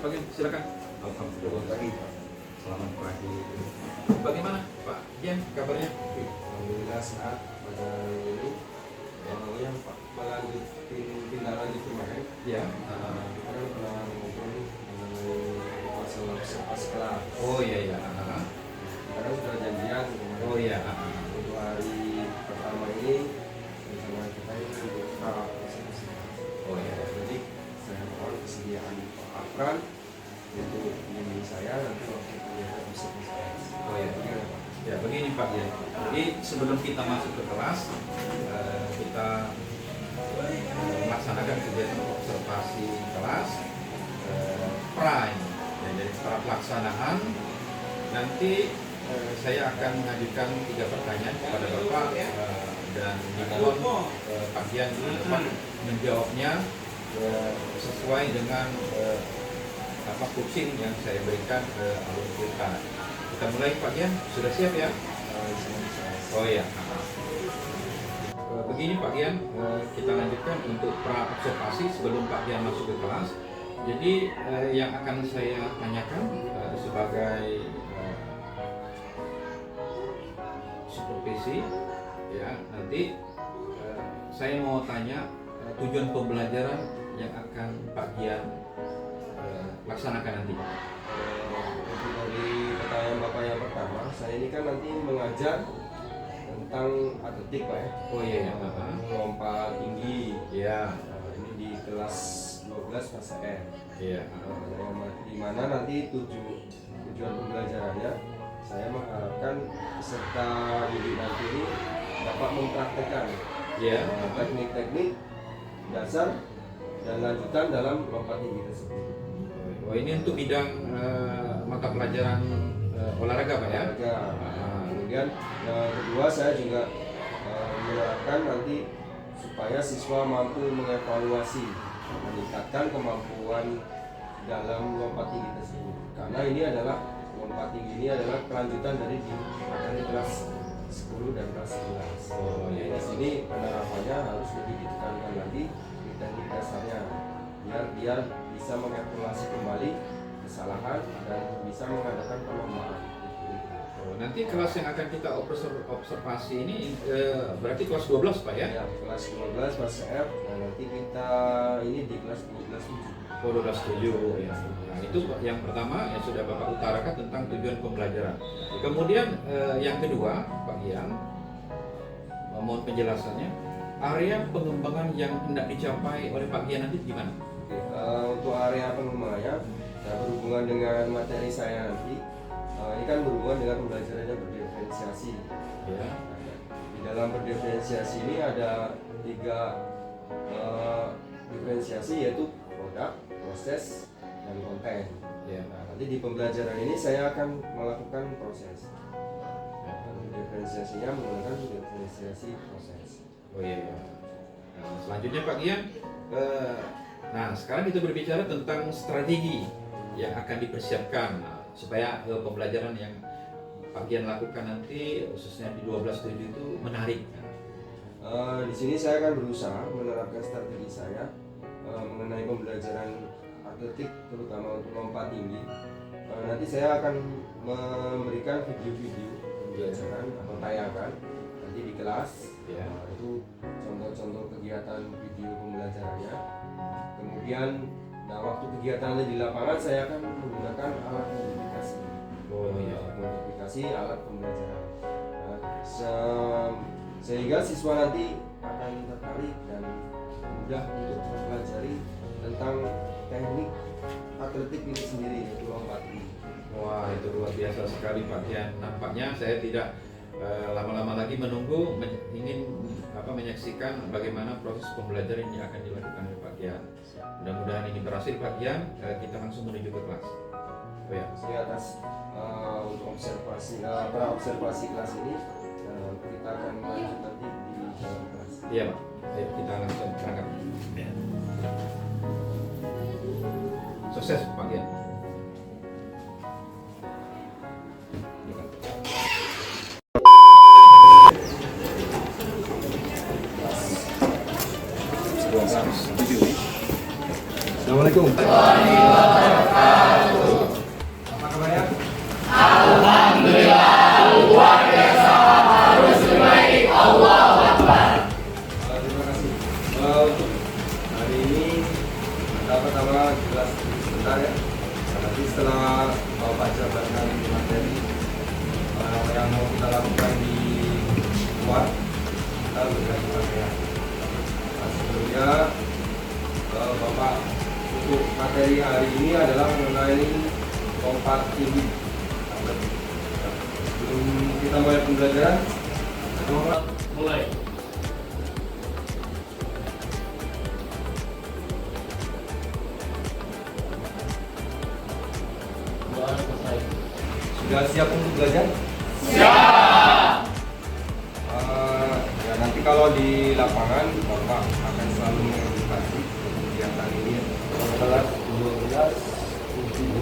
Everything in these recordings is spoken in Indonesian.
Pak Gian, silakan. Alhamdulillah pagi Pak. Selamat pagi. Bagaimana Pak Gian kabarnya? Alhamdulillah sehat pada ini. Yang Pak tindak lanjut kemarin. Ya. Kita kan pernah ngobrol mengenai masalah observasi kelas. Oh iya iya. Kita kan sudah janjian kemarin. Oh iya. Untuk hari pertama ini bersama kita ini untuk observasi. Oh iya. Jadi saya mohon kesediaan Pak Afran untuk bimbing saya nanti waktu kegiatan observasi. Oh iya. Bagaimana Pak? Ya begini Pak Gian. Jadi sebelum kita masuk ke kelas, kita melaksanakan kegiatan observasi kelas prime. Ya, jadi setelah pelaksanaan nanti saya akan mengajukan 3 pertanyaan kepada Bapak dan dimohon Pak Gian dapat menjawabnya sesuai dengan coaching yang saya berikan ke alumni kita. Kita mulai Pak Gian, sudah siap ya? Oh iya. Begini Pak Gian, kita lanjutkan untuk pra observasi sebelum Pak Gian masuk ke kelas. Jadi yang akan saya tanyakan sebagai supervisi, ya nanti saya mau tanya tujuan pembelajaran yang akan Pak Gian laksanakan nanti. Untuk dari pertanyaan Bapak yang pertama, saya ini kan nanti mengajar tentang atletik Pak ya. Oh iya, melompat tinggi. Iya. Ini di kelas 12 fase R. Iya. Di mana nanti tujuan pembelajarannya, saya mengharapkan peserta didik nanti ini dapat mempraktekkan teknik-teknik dasar dan lanjutan dalam lompat tinggi tersebut. Oh ini untuk bidang mata pelajaran olahraga Pak ya? Olahraga. Kemudian yang kedua saya juga menerapkan nanti supaya siswa mampu mengevaluasi, meningkatkan kemampuan dalam lompat tinggi tersebut. Karena ini adalah lompat tinggi ini adalah kelanjutan dari kelas 10 dan kelas 11. Oh iya. Di sini penerapannya harus lebih ditekankan lagi di teknik dasarnya, biar dia bisa mengevaluasi kembali kesalahan dan bisa mengadakan perlombaan. Nanti kelas yang akan kita observasi ini berarti kelas 12 Pak ya? Ya, kelas 12 fase F. Nah, nanti kita ini di kelas 12-7. Oh 12-7 ya. Nah, itu yang pertama yang sudah Bapak utarakan tentang tujuan pembelajaran. Kemudian yang kedua Pak Gian, mohon penjelasannya, area pengembangan yang hendak dicapai oleh Pak Gian nanti gimana? Untuk area pengembangannya, berhubungan dengan materi saya nanti, ini kan berhubungan dengan pembelajarannya berdiferensiasi. Ya. Di dalam berdiferensiasi ini ada 3 diferensiasi, yaitu produk, proses, dan konten. Ya. Nah, nanti di pembelajaran ini saya akan melakukan proses. Diferensiasinya menggunakan diferensiasi proses. Oh iya. Nah, selanjutnya Pak Gian, nah sekarang kita berbicara tentang strategi yang akan dipersiapkan supaya pembelajaran yang Pak Gian lakukan nanti khususnya di 12-7 itu menarik. Di sini saya akan berusaha menerapkan strategi saya mengenai pembelajaran atletik, terutama untuk lompat tinggi. Nanti saya akan memberikan video-video pembelajaran atau tayangan nanti di kelas. Itu contoh-contoh kegiatan video pembelajarannya. Kemudian, waktu kegiatan di lapangan saya akan menggunakan alat modifikasi. Modifikasi alat pembelajaran. Sehingga siswa nanti akan tertarik dan mudah untuk mempelajari tentang teknik atletik ini sendiri, yaitu lompat tinggi. Wah, itu luar biasa sekali Pak Gian. Nampaknya saya tidak lama-lama lagi menunggu ingin menyaksikan bagaimana proses pembelajaran yang akan dilakukan oleh Pak Gian. Mudah-mudahan ini berhasil Pak Gian. Kita langsung menuju ke kelas. Oh ya. Di atas untuk observasi observasi kelas ini kita akan lanjut nanti di dalam kelas. Iya Pak. Ayo kita langsung berangkat. Sukses Pak Gian. Assalamualaikum. Apa kabarnya? Terima kasih. Hari ini pertama jelas sebentar ya. Nanti setelah Bapak jabarkan materi yang mau kita lakukan di luar, kita berganti pakaian. Nah, sebelumnya Bapak untuk materi hari ini adalah mengenai lompat tinggi. Sebelum kita mulai pembelajaran, Mulai. sudah siap untuk belajar? Siap. Ya nanti kalau di lapangan Bapak akan selalu mengedukasi kegiatan ini. 11, 12, 7,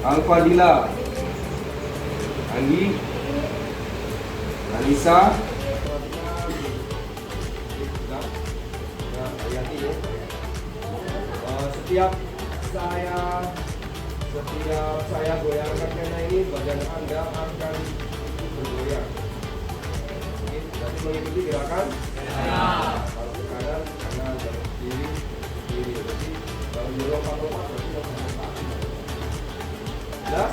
Al-Fadila, Andi, Anissa, setiap saya goyangkan pena ini, badan Anda akan bergoyang. Oke, berarti mengikuti gerakan. Kalau ke kanan, kalau ke kiri, kiri. Berarti kalau di lompat-lompat berarti lompat. Jelas?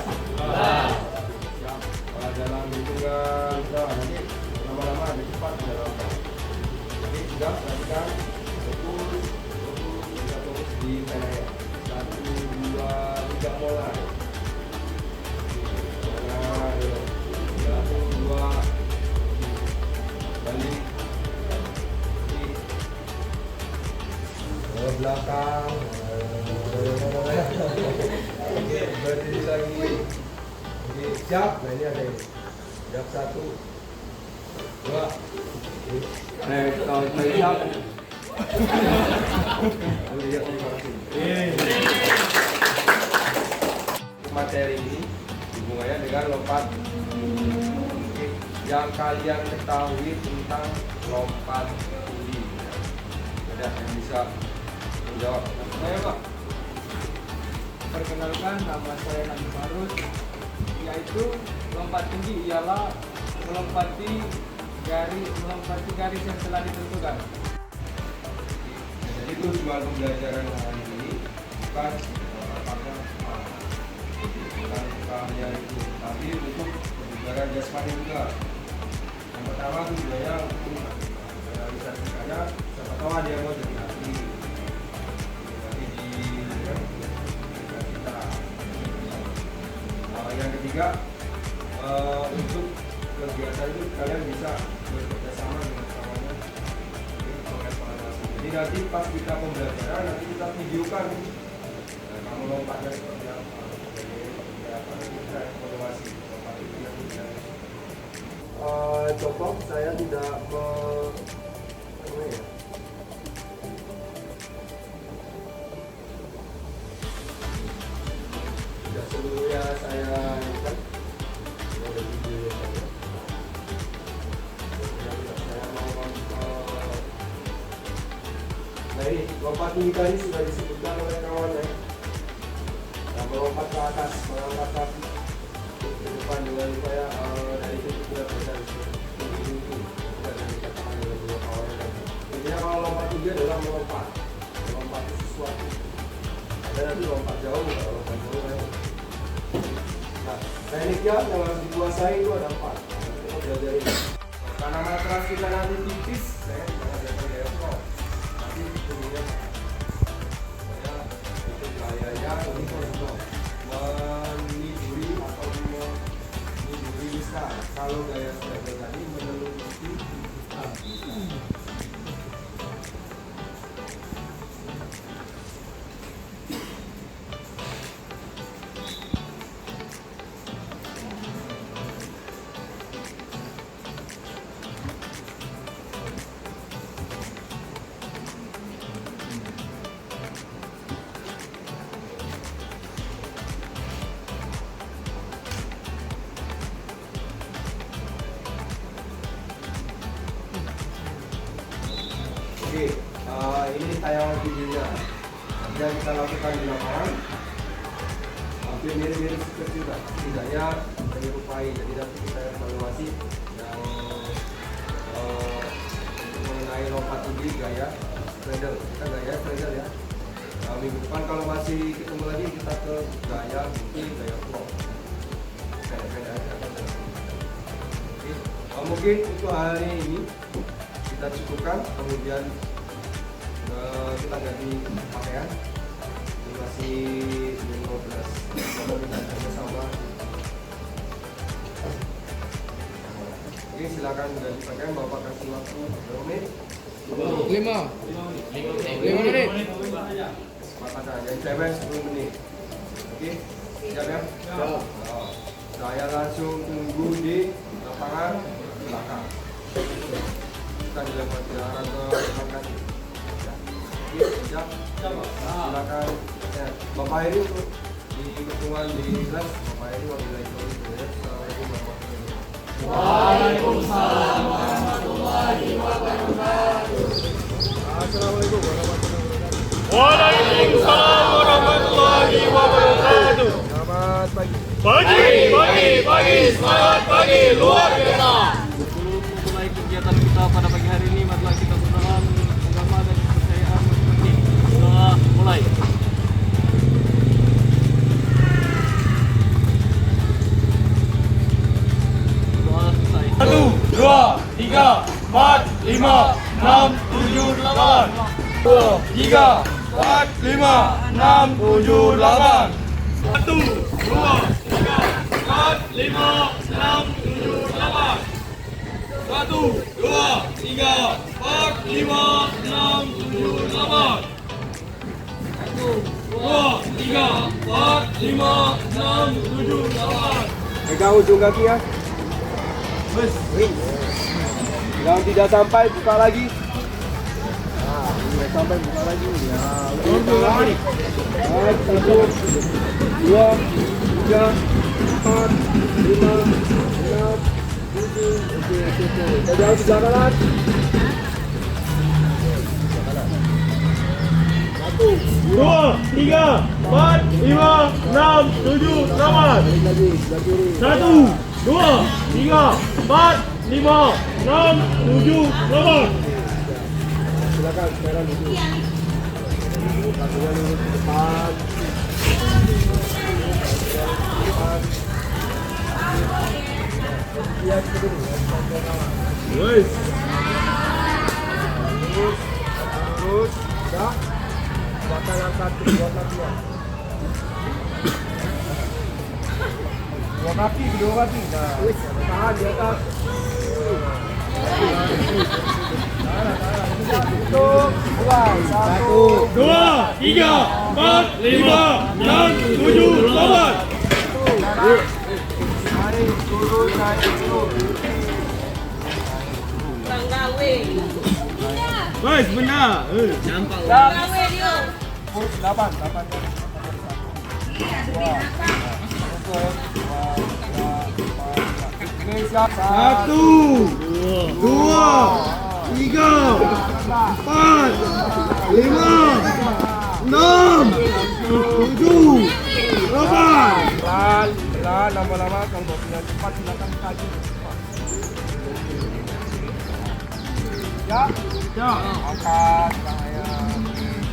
Siap. Kalau dalam hitungan, nanti lama-lama ada cepat dalam. Oke, sudah perhatikan. Fokus, kita fokus di pena ya. 1, 2, 3 mulai. 1, 2, balik ke belakang. Oke, berdiri lagi. Oke, siap. Nah ini ada ini. Siap 1, 2. Kalau siap. Lihat materi ini hubungannya dengan lompat yang kalian ketahui tentang lompat tinggi. Ada yang bisa menjawab? Saya Pak. Perkenalkan, nama saya Nabi Farus. Yaitu lompat tinggi ialah melompati garis yang telah ditentukan. Jadi tujuan pembelajaran hari ini bukan apakah kalian itu, tapi untuk kebugaran jasmani juga. Yang pertama tujuannya untuk realisasikannya, siapa tahu ada yang mau jadi atlet. Nanti di kita. Yang ketiga, untuk kegiatan itu kalian bisa bekerja sama dengan kawannya. Jadi nanti pas kita pembelajaran nanti kita videokan. Nah, kamu lompatnya seperti apa? Kita evaluasi lompat itu yang bisa. Contoh saya tidak tidak seluruhnya saya kan. Ada video saya. Nah ini lompat tinggi tadi sudah disebutkan oleh kawannya. Nah, melompat ke atas, mengangkat kaki ke depan dengan upaya dari itu juga bisa tinggi juga dari katakan dengan dua kawannya. Intinya kalau lompat tinggi adalah melompat ke sesuatu. Ada nanti lompat jauh, kalau lompat jauh ya. Nah, tekniknya yang harus dikuasai itu ada 4. Kita belajar ini. Karena matras kita nanti tipis, saya tidak ada gaya flow. Nanti kemudian saya itu gayanya ini untuk meniduri atau meniduri bisa. Kalau gaya saya tadi menelusuri. Oke, ini tayangan videonya. Nanti yang kita lakukan di lapangan hampir mirip-mirip seperti juga, setidaknya menyerupai. Jadi nanti kita evaluasi yang mengenai lompat tinggi gaya straddle. Kita gaya straddle ya. Minggu depan kalau masih ketemu lagi kita ke gaya mungkin gaya flow. Beda-beda aja. Oke. Mungkin untuk hari ini kita cukupkan, kemudian kita ganti pakaian. Ini masih 15 kita sama. Oke, silakan ganti pakaian. Bapak kasih waktu berapa menit? 5 menit. Kesepakatan yang cewek 10 menit. Oke, siap ya? Siap. Saya langsung tunggu di lapangan belakang. Kita dilakukan arah ke belakang. Oke, siap. Silakan. Ya, Bapak Heri untuk di pertemuan di kelas. Bapak Heri wabillahi taufiq wal hidayah. Assalamualaikum warahmatullahi wabarakatuh. Waalaikumsalam warahmatullahi wabarakatuh. Assalamualaikum warahmatullahi wabarakatuh. Waalaikumsalam warahmatullahi wabarakatuh. Selamat pagi. Pagi, semangat pagi, luar biasa. Sebelum memulai kegiatan kita pada pagi hari ini, marilah kita berdoa agama dan kepercayaan masing-masing. Doa mulai. Doa selesai. 1, 2, 3, 4, 5, 6, 7, 8. 2, 3, 4, 5, 6, 7, 8. 1, 2, 3, 4, 5, 6, 7, 8. 1, 2, 3, 4, 5, 6, 7, 8. 1, 2, 3, 4, 5, 6, 7, 8. Pegang ujung kaki ya. Yang tidak sampai buka lagi. Nah, tidak sampai buka lagi. Ya, udah lagi. 1, 2, 3, 4, 5, 6, 7. Oke. Kita jauh sebelah kanan. 2, 3, 4, 5, 6, 7, 8. Lagi, sebelah kiri. 1, 2, 3, 4, 5, 6, 7, 8. Silakan sekarang duduk. Kakinya lurus ke depan. Lihat ke dulu. Wes. Terus, sudah. Silakan angkat kedua kaki ya. Dua kaki, kedua kaki. Nah, tahan di atas. Untuk mulai 1, 2, 3, 4, 5, 6, 7, 8. naik turun, naik turun. Wes, benar. Nampak. 8. Oke, siap. 1, 2, 3, 4, 5, 6, 7, 8. Pelan, lama-lama kalau mobilnya cepat silakan kaji. Ya, angkat bahaya.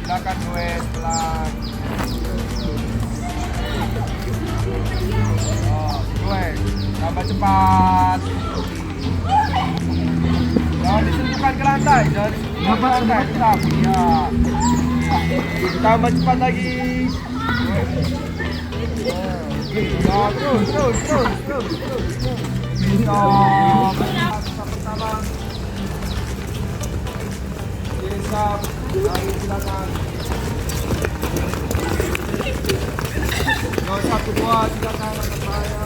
Silakan goes pelan. Goes, tambah cepat. Jangan disentuhkan ke lantai, tetap. Ya. Tambah cepat lagi. Ya, terus. Stop. Pertama. Siap, silakan. Yang satu buat silakan anak saya.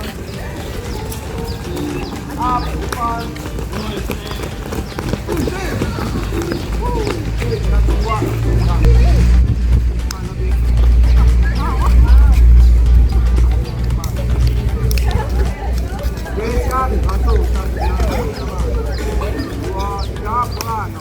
Up, depan. Yang kedua. Siap, satu, dua, tiga, pelan.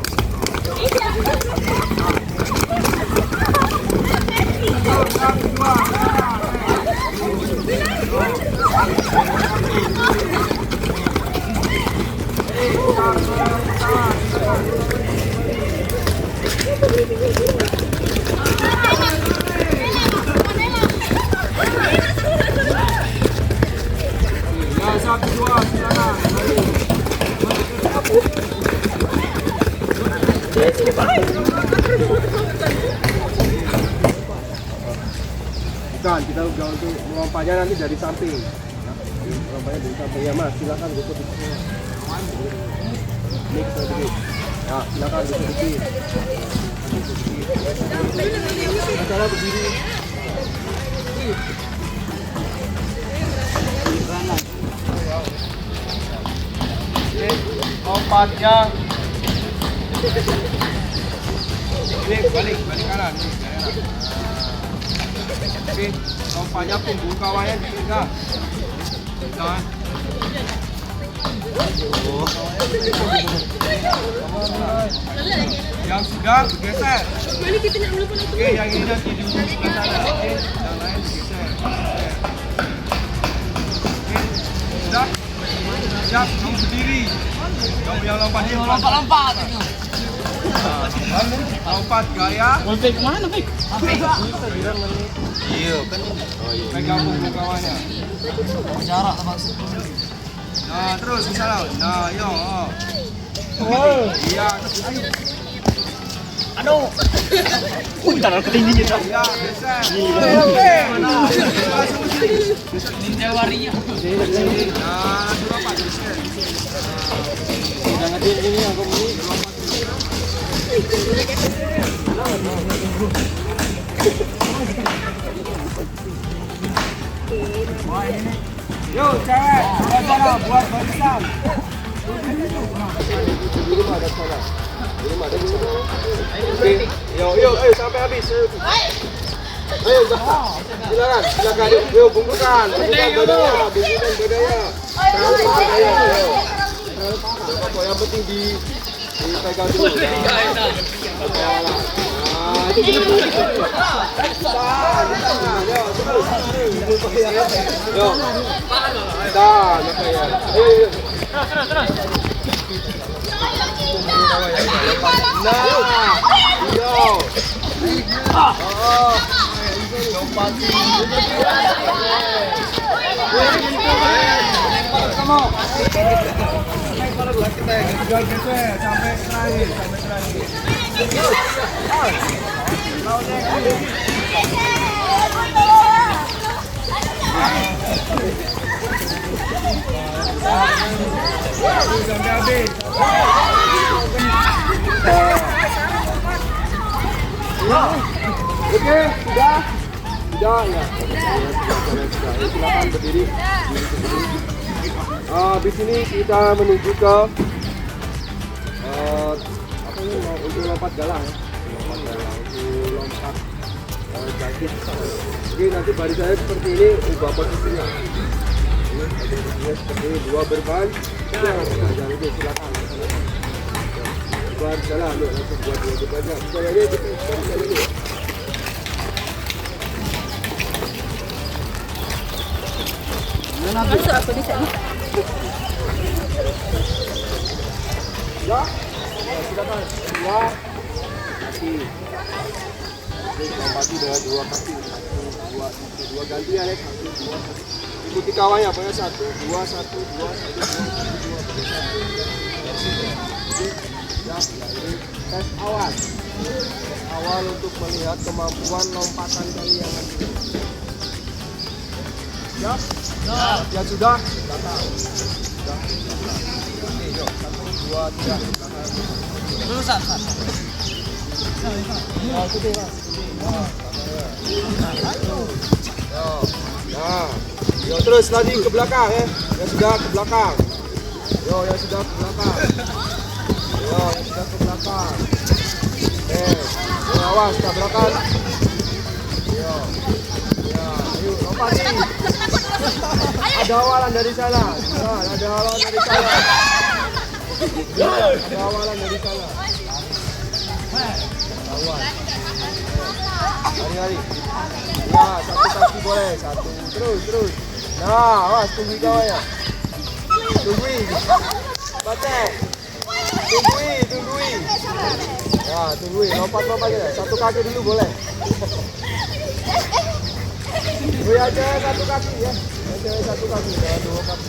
Bukan, kita udah untuk melompatnya nanti dari samping. Ya, melompatnya dari samping ya Mas, silakan duduk di sini. Ini kita duduk. Ya, silakan duduk di sini. Cara berdiri. Lompatnya. Balik kanan. Oke, lompatnya punggung kawannya juga. Nah. Yang sudah bergeser. Oke, yang ini nanti di ujung sebelah sana. Oke, yang lain bergeser. Oke, sudah. Siap, kamu berdiri. Kamu yang lompatnya Lompat. lompat gaya. Lompat kemana, Pik? Iya, kan. Pegang punggung kawannya. Jarak maksud. Nah, terus misalnya. Nah, yo. Iya, terus ayo. Aduh. Taruh ketinggian. Iya, geser. Mana? Ninja waria. Nah, itu lompat geser. Jangan ini yang kamu ini. Yo, cewek, sana buat barisan. Di rumah ada sana. Di rumah ada sana. Oke, yo, ayo sampai habis. Ayo, silakan. Yo, bungkukan. Bungkukan bedanya. Taruh bedanya. Yo. Yang penting dipegang dulu. Nah, itu benar. Yo. Dah, ayo. Nah, yo. Sampai terakhir. Sampai habis. Oke, sudah ya. Silakan berdiri. Habis ini kita menuju ke apa ini mau untuk lompat galah ya. Untuk lompat jangkit. Oke, nanti barisannya seperti ini, ubah posisinya. Ini posisinya seperti ini, dua berban. Jangan lupa, silakan. Buat jalan, langsung buat dua berbannya. Saya ini barisan ini. Masuk aku di sana. Ya, silakan. Dua kaki. Lompati dengan dua kaki. Dua gantian ya. Satu, dua. Ikuti kawannya, pokoknya 1, 2, 1, 2, 1, 2, 1, 2. Ya, ini tes awal. Tes awal untuk melihat kemampuan lompatan kalian nanti. Ya, ya sudah. Belakang. Sudah. Oke, yuk. 1, 2, 3. Lulusan. Nah, yo terus lagi ke belakang ya. Yang sudah ke belakang. Yo, yang sudah ke belakang. Yo, yang sudah ke belakang. Awas ke belakang. Yo. Ya, ayo lompatin. Ada awalan dari sana. Nah, ada awalan dari sana. Ada awalan dari sana. Lawan. Lari. Ya, satu kaki boleh. Satu. Terus. Nah, awas tunggu kawan ya. Tungguin. Batek. Tungguin. Ya, tungguin. Lompat aja. Satu kaki dulu boleh. Tungguin aja satu kaki ya. Aja satu kaki. Jangan dua kaki.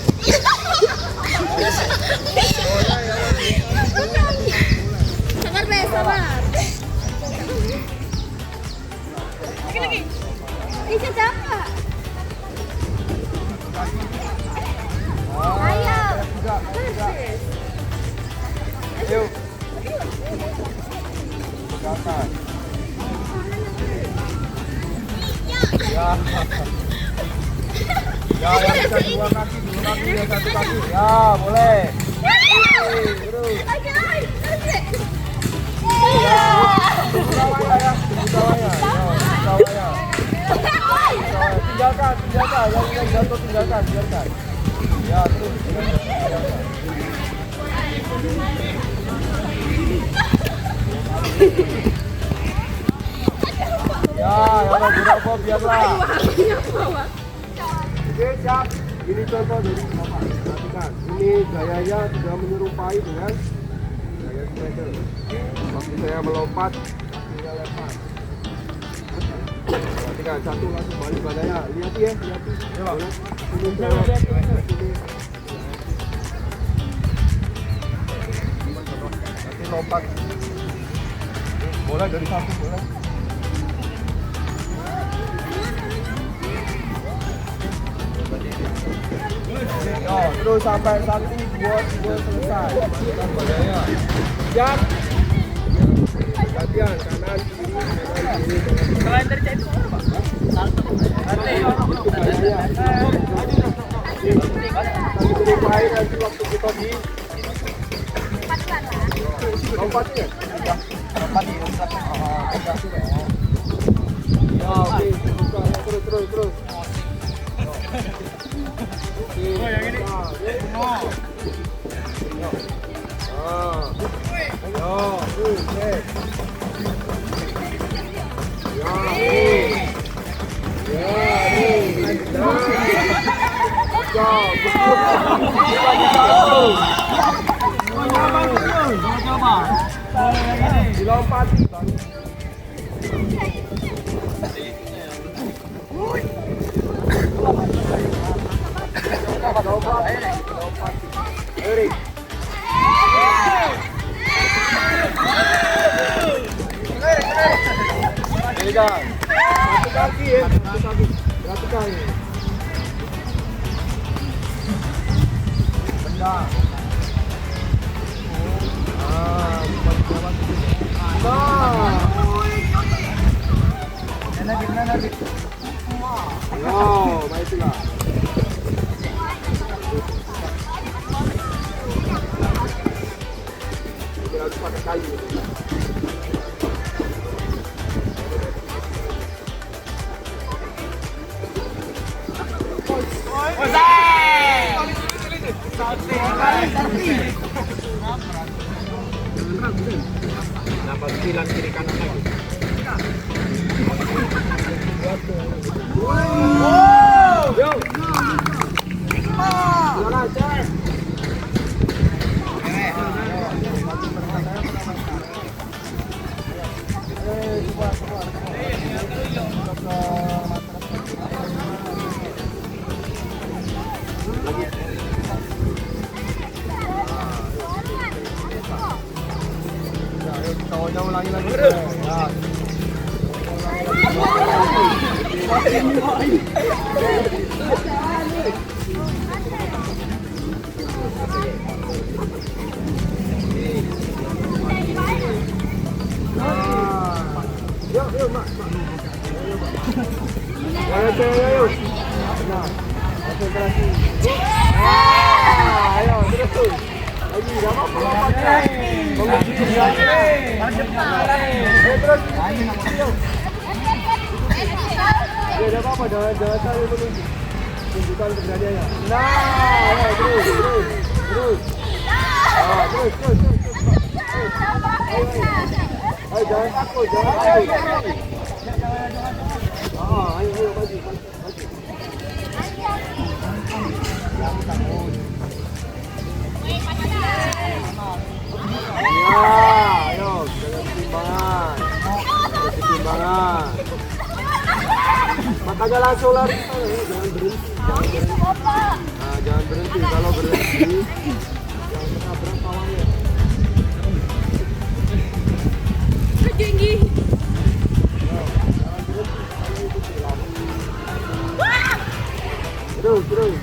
Sabar, Be, sabar. Lagi. Bisa jangan. Ayo. Ayo. Pegangan. Ya. Ya, yang bisa dua kaki ya satu kaki. Ya, boleh. Terus. Bawahnya ya. Bawahnya. Tinggalkan. Yang jatuh tinggalkan, biarkan. Ya, terus. Tinggalkan. Ya, kalau berapa biarlah. Oke, siap. Ini contoh dari Bapak. Perhatikan. Ini gayanya sudah menyerupai dengan gaya striker. Waktu saya melompat, tinggal lempar. Perhatikan, satu langsung balik badannya. Lihat. Nanti lompat. Boleh dari satu, boleh. Yo, terus sampai 1, 2, selesai. Masukkan badannya. Siap. Latihan kanan kiri. Selain dari itu apa, Pak? Itu gayanya. Nanti berupai nanti waktu kita di lompatnya. Lompat di lompat. Ya, oke. Terus. Oh, yang ini. Dilompati. Erik. Pegang. Satu kaki ya, satu kaki. Perhatikan. Benda. Nanti. Wow, baiklah. Kita harus pakai kayu. Kenapa bilang kiri kanan lagi? Yo. Silakan, cek. Kita ulangi lagi. Ya. Yuk, Mak. Ayo. Nah, konsentrasi. Ayo, terus. Lagi, enggak apa-apa lompatnya. Menguji lagi. Terus. Ya, enggak apa-apa, jangan saling menunggu. Tunjukkan keberadaannya. Nah, ayo, terus. Terus. Ayo. takut, jangan takut. Ayo maju. Ayo, jaga keseimbangan. Makanya langsung lari, jangan berhenti. Jangan berhenti. Kalau berhenti, jangan ketabrak kawannya. Tinggi. Terus.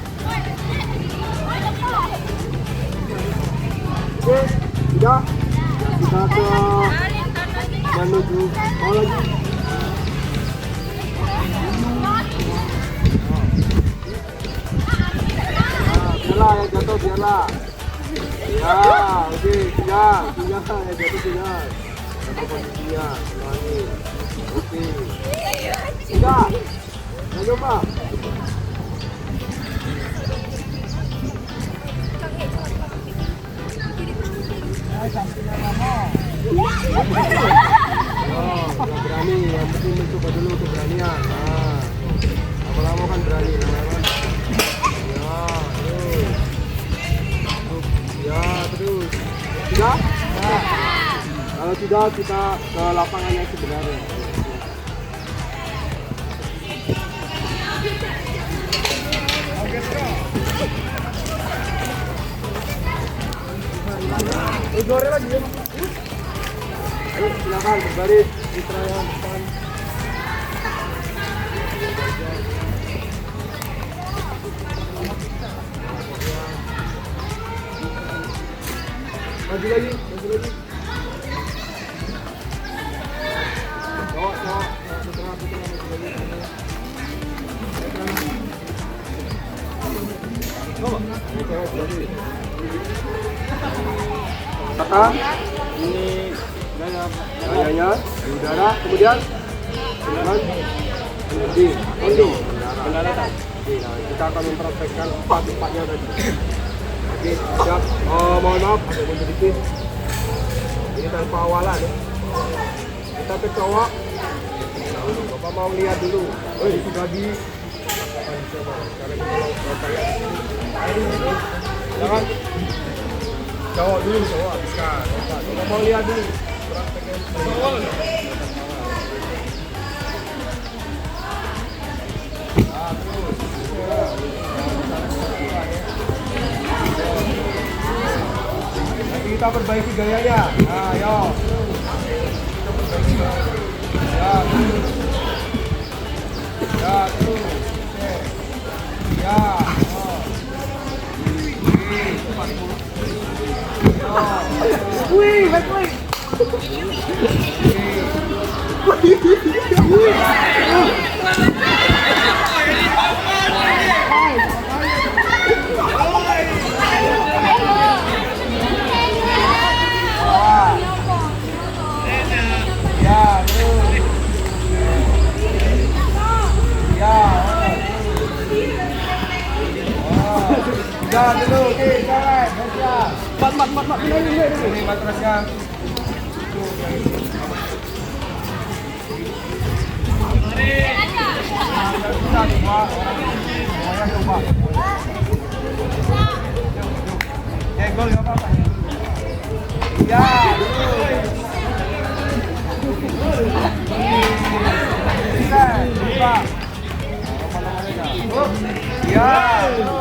Oke, sudah. Kita ke menuju mau lagi. Biarlah yang jatuh, biarlah. Ya, oke, tinggal yang jatuh tinggal. Sama posisinya, ulangi. Oke. Sudah. Lanjut, Pak. Nggak berani, yang penting mencoba dulu keberanian. Lama-lama kan berani, lama-lama. Terus. Sudah? Kalau tidak, kita ke lapangan yang sebenarnya. Goreng lagi ya. Ayo silakan berbaris mitra yang depan. Maju lagi. Putra maju lagi. Kata ini gayanya di udara, kemudian dengan energi untuk pendaratan. Kita akan mempraktekkan empat-empatnya tadi. Oke, siap. Mohon maaf, ada yang sedikit. Ini tanpa awalan ya. Kita ke cowok. Bapak mau lihat dulu. Sudah di. Sekarang kita jangan. Cowok dulu, cowok habiskan. Kita mau lihat dulu. Nanti kita perbaiki gayanya. Ayo. Kita perbaiki. Ya, terus. Ya. Wih, baik. Jangan dulu, oke, jangan. Mat. Ini matrasnya. Gol nggak apa-apa. Ya, bisa, lupa. Ya, ayo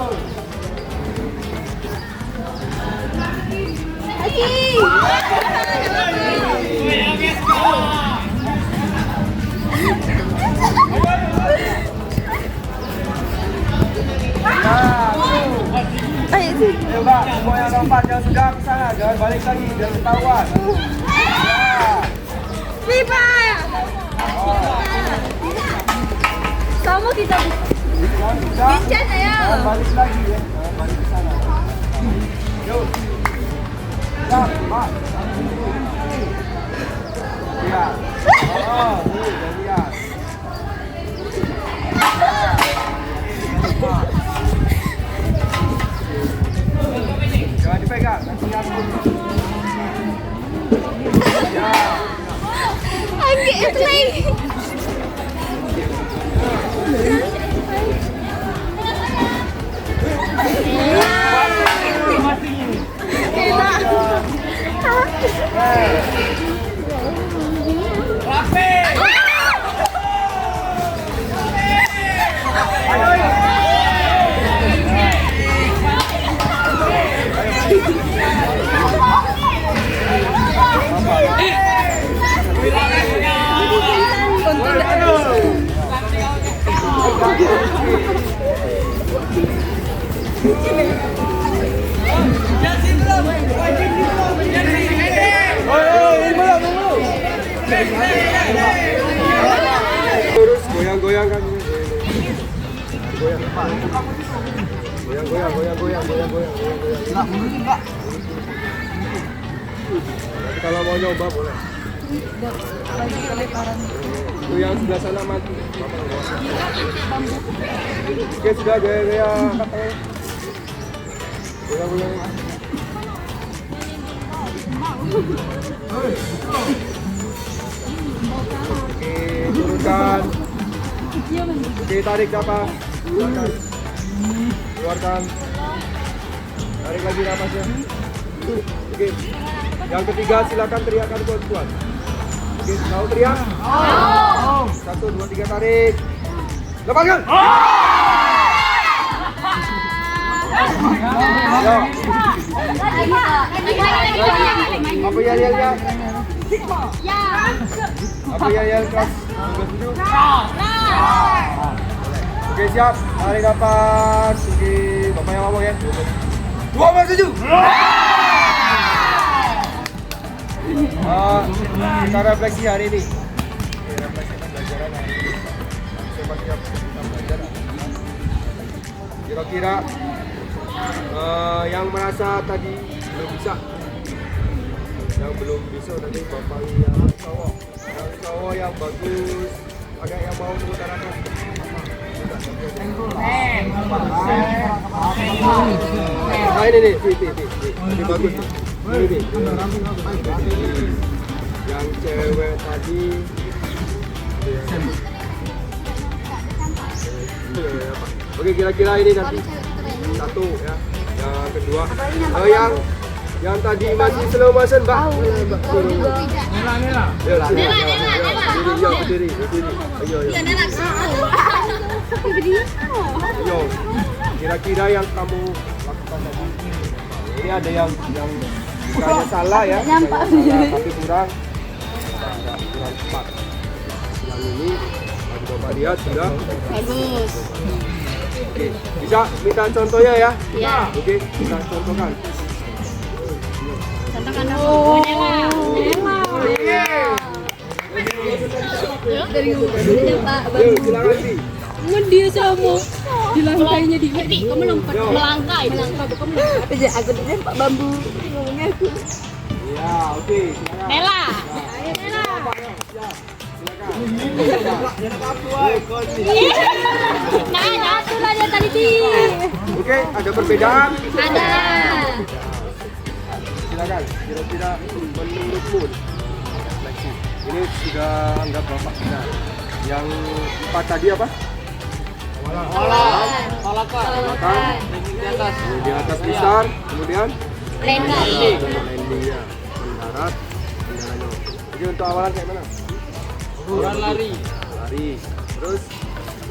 Pak, semua yang lompat yang sudah ke sana, jangan balik lagi, biar ketahuan. Viva! Kamu tidak Sudah, Vincent ayo. jangan balik lagi ya, jangan balik ke sana. Yuk. Ya, Pak. Lihat. Udah lihat. Jangan dipegang, nanti nyambung. Ya. Terus goyang-goyang kan. Goyang. Nanti kalau mau nyoba boleh. Itu yang sebelah sana mati. Oke, sudah gaya-gaya katanya. Goyang. Oke, turunkan. Oke, tarik nafas. Keluarkan. Tarik lagi nafasnya. Oke. Yang ketiga silakan teriakan kuat-kuat. Oke, mau teriak? 1, 2, 3 tarik. Lepaskan. Yo. Apa ya yelnya? Apa ya yel kelas 27? Oke, siap. Tarik nafas. Oke, Bapak yang ngomong ya. 27. Kita refleksi hari ini. Refleksi pembelajaran hari ini. Siap kita belajar. Kira-kira yang merasa tadi belum bisa, yang belum bisa nanti Bapak yang cowok yang bagus, ada yang mau mengutarakan. Nah ini nih, ini bagus. Ini yang cewek tadi. Oke, kira-kira ini nanti satu ya. Yang kedua, yang tadi masih slow motion, Mbak. Nela. Iya, berdiri. Ayo. Ayo. Kira-kira yang kamu lakukan tadi. Ini ada yang bukannya salah ya, tapi kurang cepat. Yang ini tadi Bapak lihat sudah Bagus. Oke, bisa minta contohnya ya? Iya. Oke, kita contohkan. Contohkan dulu. Dari Pak Yuk, silakan sih. dia sama dilangkainya di kamu lompat melangkai aja aku dia Pak Bambu ngomongnya aku Iya, oke, silakan. Nela nah jatuh lah dia tadi di Oke, ada perbedaan? ada Silakan, kira-kira menurutmu refleksi. Ini sudah anggap Bapak benar. Yang 4 tadi apa? Olakan. Di atas. Di atas besar, kemudian landing landing ya, mendarat, kendalanya. Jadi untuk awalan kayak mana? Orang lari. Terus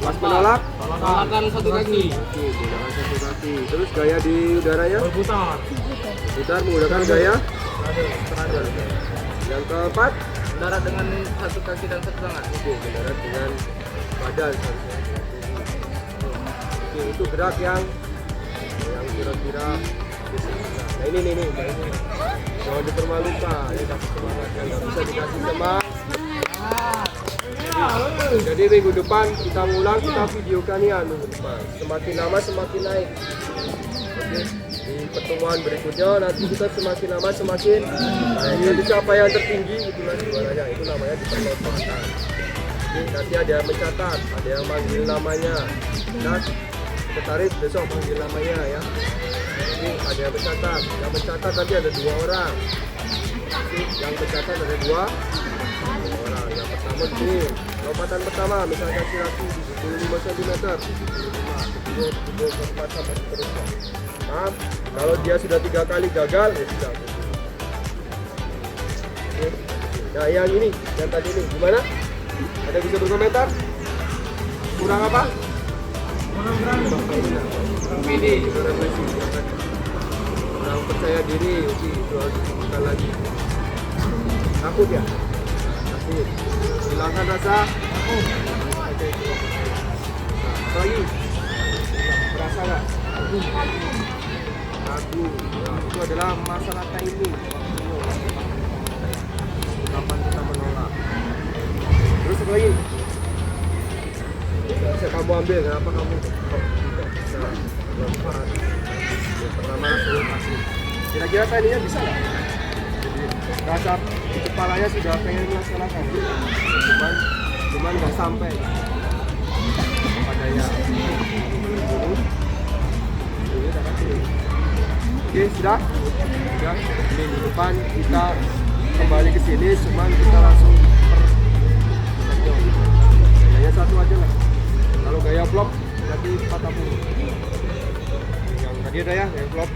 pas menolak, Olakan satu kaki. oke, menggunakan satu kaki. Terus gaya di udaranya, Berputar. putar menggunakan gaya. Yang keempat, Mendarat dengan satu kaki dan satu tangan. oke, mendarat dengan badan. Oke, itu gerak yang kira-kira. Nah ini nih, jangan dipermalukan, dikasih semangat, yang nggak bisa dikasih semangat. Jadi minggu depan kita ngulang, kita videokan ya minggu depan. Semakin lama semakin naik. Oke, di pertemuan berikutnya nanti kita semakin lama semakin naik. Nanti siapa yang tertinggi itulah juaranya. Itu namanya diperlombakan. Oke, nanti ada yang mencatat, ada yang manggil namanya. Nah, sekretaris besok manggil namanya ya. Ini ada yang mencatat. Yang mencatat nanti ada 2 orang. Oke, yang mencatat ada 2 orang. Yang pertama Ini lompatan pertama, misalkan si laki 75 cm, 74 sampai seterusnya. Maaf, kalau dia sudah 3 kali gagal, ya sudah. Oke. Nah yang ini, yang tadi ini, gimana? Ada bisa berkomentar? Kurang apa? Kurang pede, kurang refleksi. Kurang percaya diri, oke, itu harus dibuka lagi. Takut ya? Takut. Hilangkan rasa takut. Oke, itu. Nah, apa lagi? Merasa nggak? Ragu. Nah, itu adalah masalah timing. Kapan kita menolak? Terus apa lagi? Bisa kamu ambil, kenapa kamu tidak bisa bermanfaat? Yang pertama, suruh kasih. Kira-kira tadinya bisa nggak? Jadi rasa di kepalanya sudah pengen melaksanakan, cuman nggak sampai padanya. Oke, sudah. Ini di depan kita kembali ke sini, cuman kita langsung gayanya satu aja lah. Kalau gaya vlog berarti 40. Yang tadi ada ya, gaya vlog.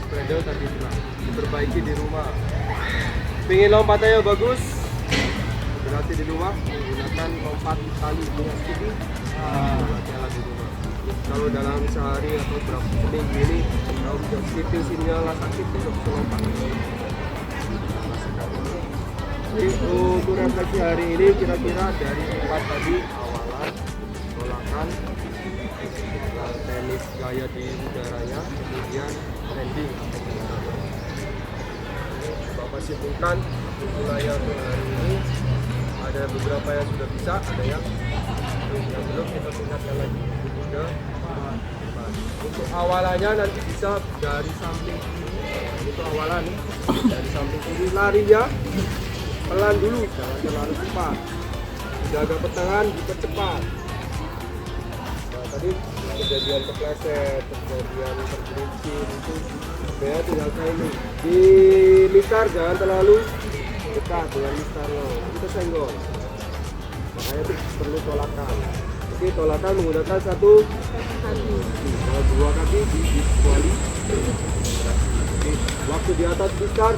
Pedal tadi juga diperbaiki di rumah. Pengen lompatannya bagus, berarti di rumah menggunakan lompat tali dengan skipping. Berarti alat di rumah. Kalau dalam sehari atau berapa seminggu ini, kalau bisa skipping sinyal sakit bisa lompat. Jadi untuk refleksi hari ini kira-kira dari 4 tadi, awalan, tolakan, tenis gaya di udaranya, kemudian landing. Bapak simpulkan wilayah hari ini ada beberapa yang sudah bisa, ada yang belum, kita tingkatkan lagi. Untuk awalannya nanti bisa dari samping kiri, itu awalan dari samping kiri, larinya pelan dulu, jangan terlalu cepat. Jaga pertengahan, dipercepat. Nah, tadi kejadian kepleset, kejadian tergelincir itu sebenarnya tinggal timing. Di mistar jangan terlalu dekat dengan mistar lo, kita senggol. Makanya itu perlu tolakan. Oke, tolakan menggunakan satu kaki. Kalau 2 kaki di kuali. Oke, waktu di atas mistar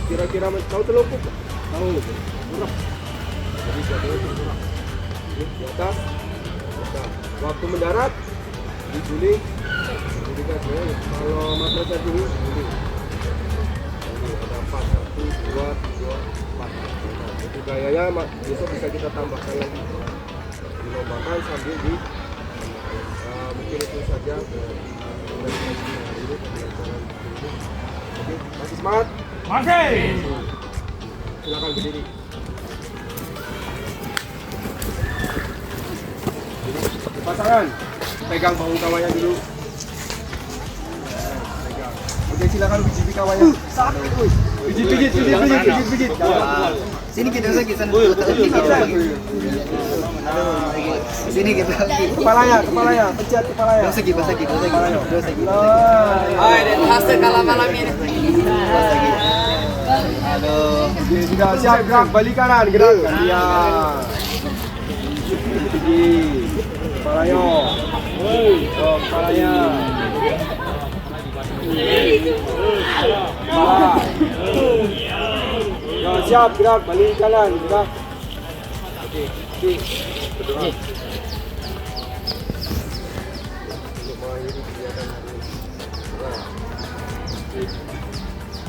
kira-kira tahu telukuk? Tahu, kurang. Jadi jatuhnya kurang. Di atas. Waktu mendarat dijuling. Kalau matrasnya dulu dijuling. Ini ada 4, 1, 2, 3, 4. Nah, itu gayanya besok bisa kita tambahkan lagi. Dilombakan sambil di mungkin itu saja. Oke, masih semangat? Masih. Silakan berdiri. Pasangan, pegang bahu kawannya dulu. Pegang. Oke, silakan pijit kawannya. Pijit. Sini kita lagi sana. Sini kita. Kepalanya, pencet kepalanya. Dua segi. Hasil kalah malam ini. Aduh. Oke, sudah siap, gerak balik kanan, gerak gantian. Kepalanya. Kepalanya. Kepala. Ya, siap, gerak balik kanan, gerak. Oke, berdoa. Untuk mengakhiri kegiatan hari ini.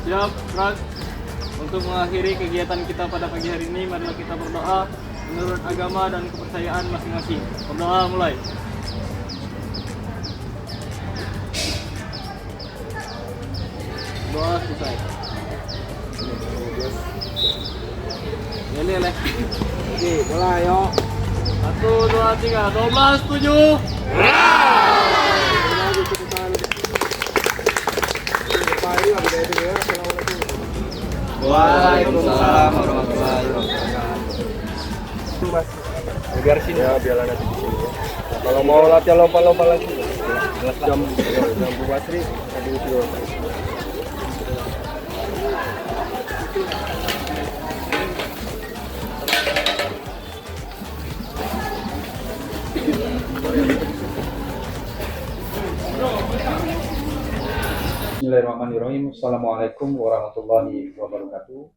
Siap, Ras. Untuk mengakhiri kegiatan kita pada pagi hari ini, marilah kita berdoa menurut agama dan kepercayaan masing-masing. Berdoa mulai. Doa selesai. Ini leh. Oke, mulai yuk. 1, 2, 3, 12, 7. Lagi cepetan. Pak ini lagi dari ya. Assalamualaikum. Waalaikumsalam warahmatullahi wabarakatuh. Mas, biar sini ya, biar nanti di sini ya. Nah, kalau mau latihan lompat-lompat lagi, jam Bu Basri, tadi itu. Bismillahirrahmanirrahim. Assalamualaikum warahmatullahi wabarakatuh.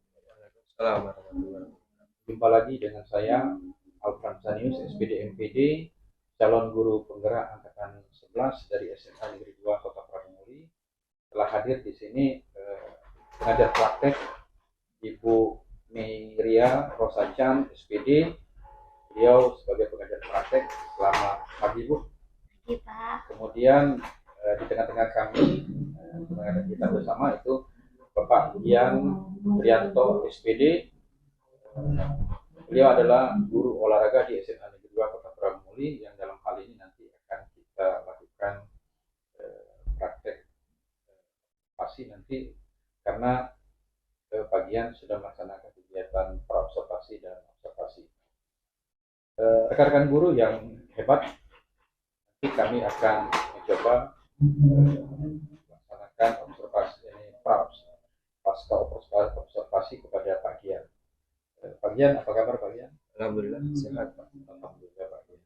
Assalamualaikum warahmatullahi wabarakatuh. Jumpa lagi dengan saya Alfred Sanius, SPD MPD, calon guru penggerak angkatan 11 dari SMA Negeri 2 Kota Pramuli. Telah hadir di sini pengajar praktek Ibu Meiria Rosachan, SPD. Beliau sebagai pengajar praktek. Selamat pagi, Bu. Kemudian di tengah-tengah kami pengajar kita bersama itu Bapak Gian Prianto, SPD. Beliau adalah guru olahraga di SMA Negeri 2 Kota Pramuli yang dalam hal ini nanti akan kita lakukan praktek pasti nanti karena pagian sudah melaksanakan kegiatan praobservasi dan observasi. Rekan-rekan guru yang hebat, nanti kami akan mencoba melaksanakan observasi ini pasca observasi kepada Pak Gian. Pak Gian, apa kabar Pak Gian? Alhamdulillah sehat, Pak. Alhamdulillah Pak Gian.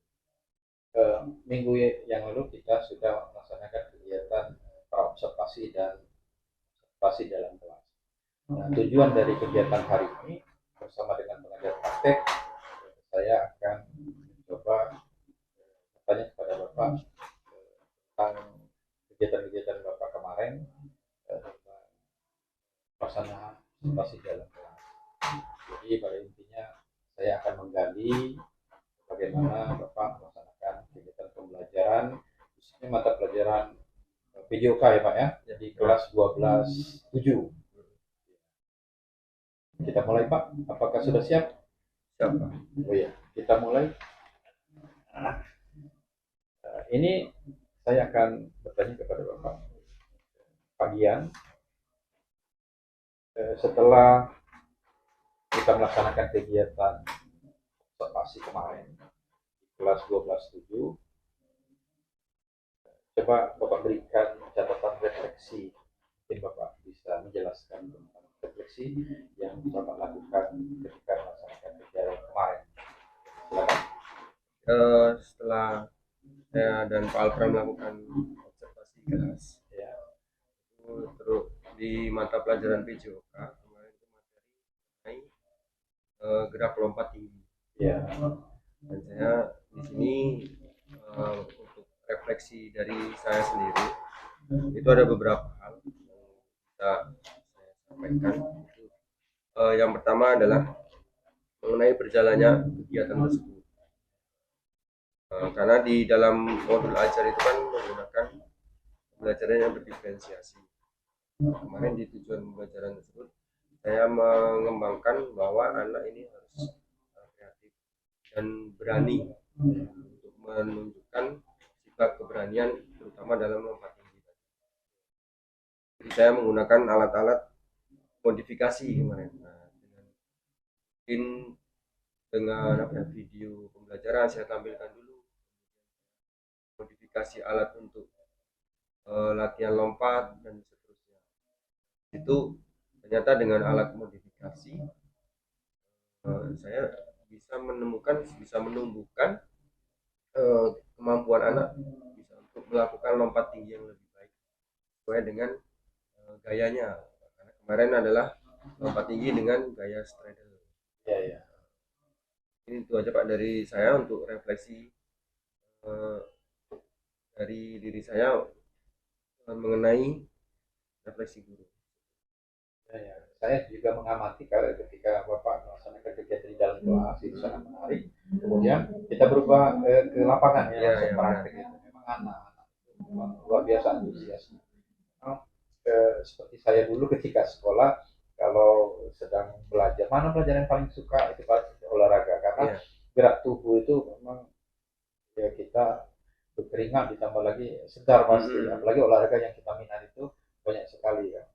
Minggu yang lalu kita sudah melaksanakan kegiatan praobservasi dan observasi dalam kelas. Nah, tujuan dari kegiatan hari ini bersama dengan pengajar praktek, saya akan mencoba bertanya kepada Bapak tentang kegiatan-kegiatan Bapak kemarin tentang pelaksanaan observasi dalam kelas. Jadi pada intinya saya akan menggali bagaimana Bapak melaksanakan kegiatan pembelajaran, khususnya mata pelajaran PJOK ya Pak ya, jadi kelas 12/7. Kita mulai Pak, apakah sudah siap? Siap, Pak. Oh iya, kita mulai. Ini saya akan bertanya kepada Bapak Pak Gian. Setelah kita melaksanakan kegiatan observasi kemarin kelas 12/7, coba Bapak berikan catatan refleksi. Mungkin Bapak bisa menjelaskan tentang refleksi yang Bapak lakukan ketika melaksanakan kegiatan kemarin. Silakan. Setelah saya dan Pak Alfred melakukan observasi kelas, Ya. terus di mata pelajaran PJOK kemarin itu materi gerak lompat tinggi. Ya. Dan saya di sini untuk refleksi dari saya sendiri itu ada beberapa hal yang bisa saya sampaikan. Yang pertama adalah mengenai berjalannya kegiatan tersebut. Karena di dalam modul ajar itu kan menggunakan pembelajaran yang berdiferensiasi. Kemarin di tujuan pembelajaran tersebut saya mengembangkan bahwa anak ini harus kreatif dan berani untuk menunjukkan sifat keberanian terutama dalam lompat tinggi. Jadi saya menggunakan alat-alat modifikasi kemarin. Dengan video pembelajaran saya tampilkan dulu modifikasi alat untuk latihan lompat dan seterusnya. Itu ternyata dengan alat modifikasi saya bisa menumbuhkan kemampuan anak bisa untuk melakukan lompat tinggi yang lebih baik sesuai dengan gayanya. Karena kemarin adalah lompat tinggi dengan gaya straddle. Ya. Ini itu aja Pak dari saya untuk refleksi dari diri saya mengenai refleksi guru. Ya. Saya juga mengamati kalau ketika Bapak melaksanakan kegiatan di dalam kelas itu sangat menarik. Kemudian kita berubah ke lapangan ya, langsung praktek itu. Memang anak-anak luar biasa antusiasme. Seperti saya dulu ketika sekolah, kalau sedang belajar, mana pelajaran yang paling suka itu pasti olahraga karena gerak tubuh itu memang ya kita berkeringat ditambah lagi segar pasti, apalagi olahraga yang kita minat itu banyak sekali ya.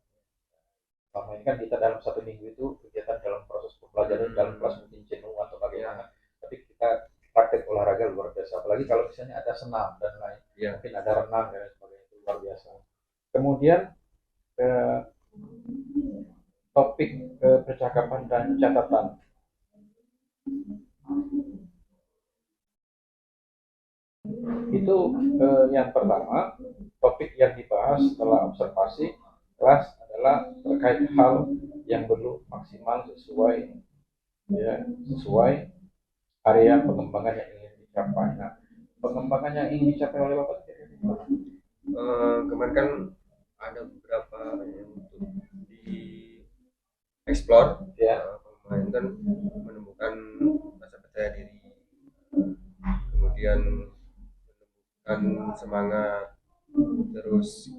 Selama ini kan kita dalam satu minggu itu kegiatan dalam proses pembelajaran dalam kelas mungkin jenuh atau bagaimana, tapi kita praktek olahraga luar biasa, apalagi kalau misalnya ada senam dan lain, mungkin ada renang dan sebagainya, itu luar biasa. Kemudian topik percakapan dan catatan. Itu yang pertama, topik yang dibahas setelah observasi kelas adalah terkait hal yang belum maksimal sesuai area pengembangan yang ingin dicapai. Nah, pengembangan yang ingin dicapai oleh Bapak Kemarin kan ada beberapa yang untuk dieksplor. Pemain kan menemukan rasa percaya diri, kemudian menemukan semangat, terus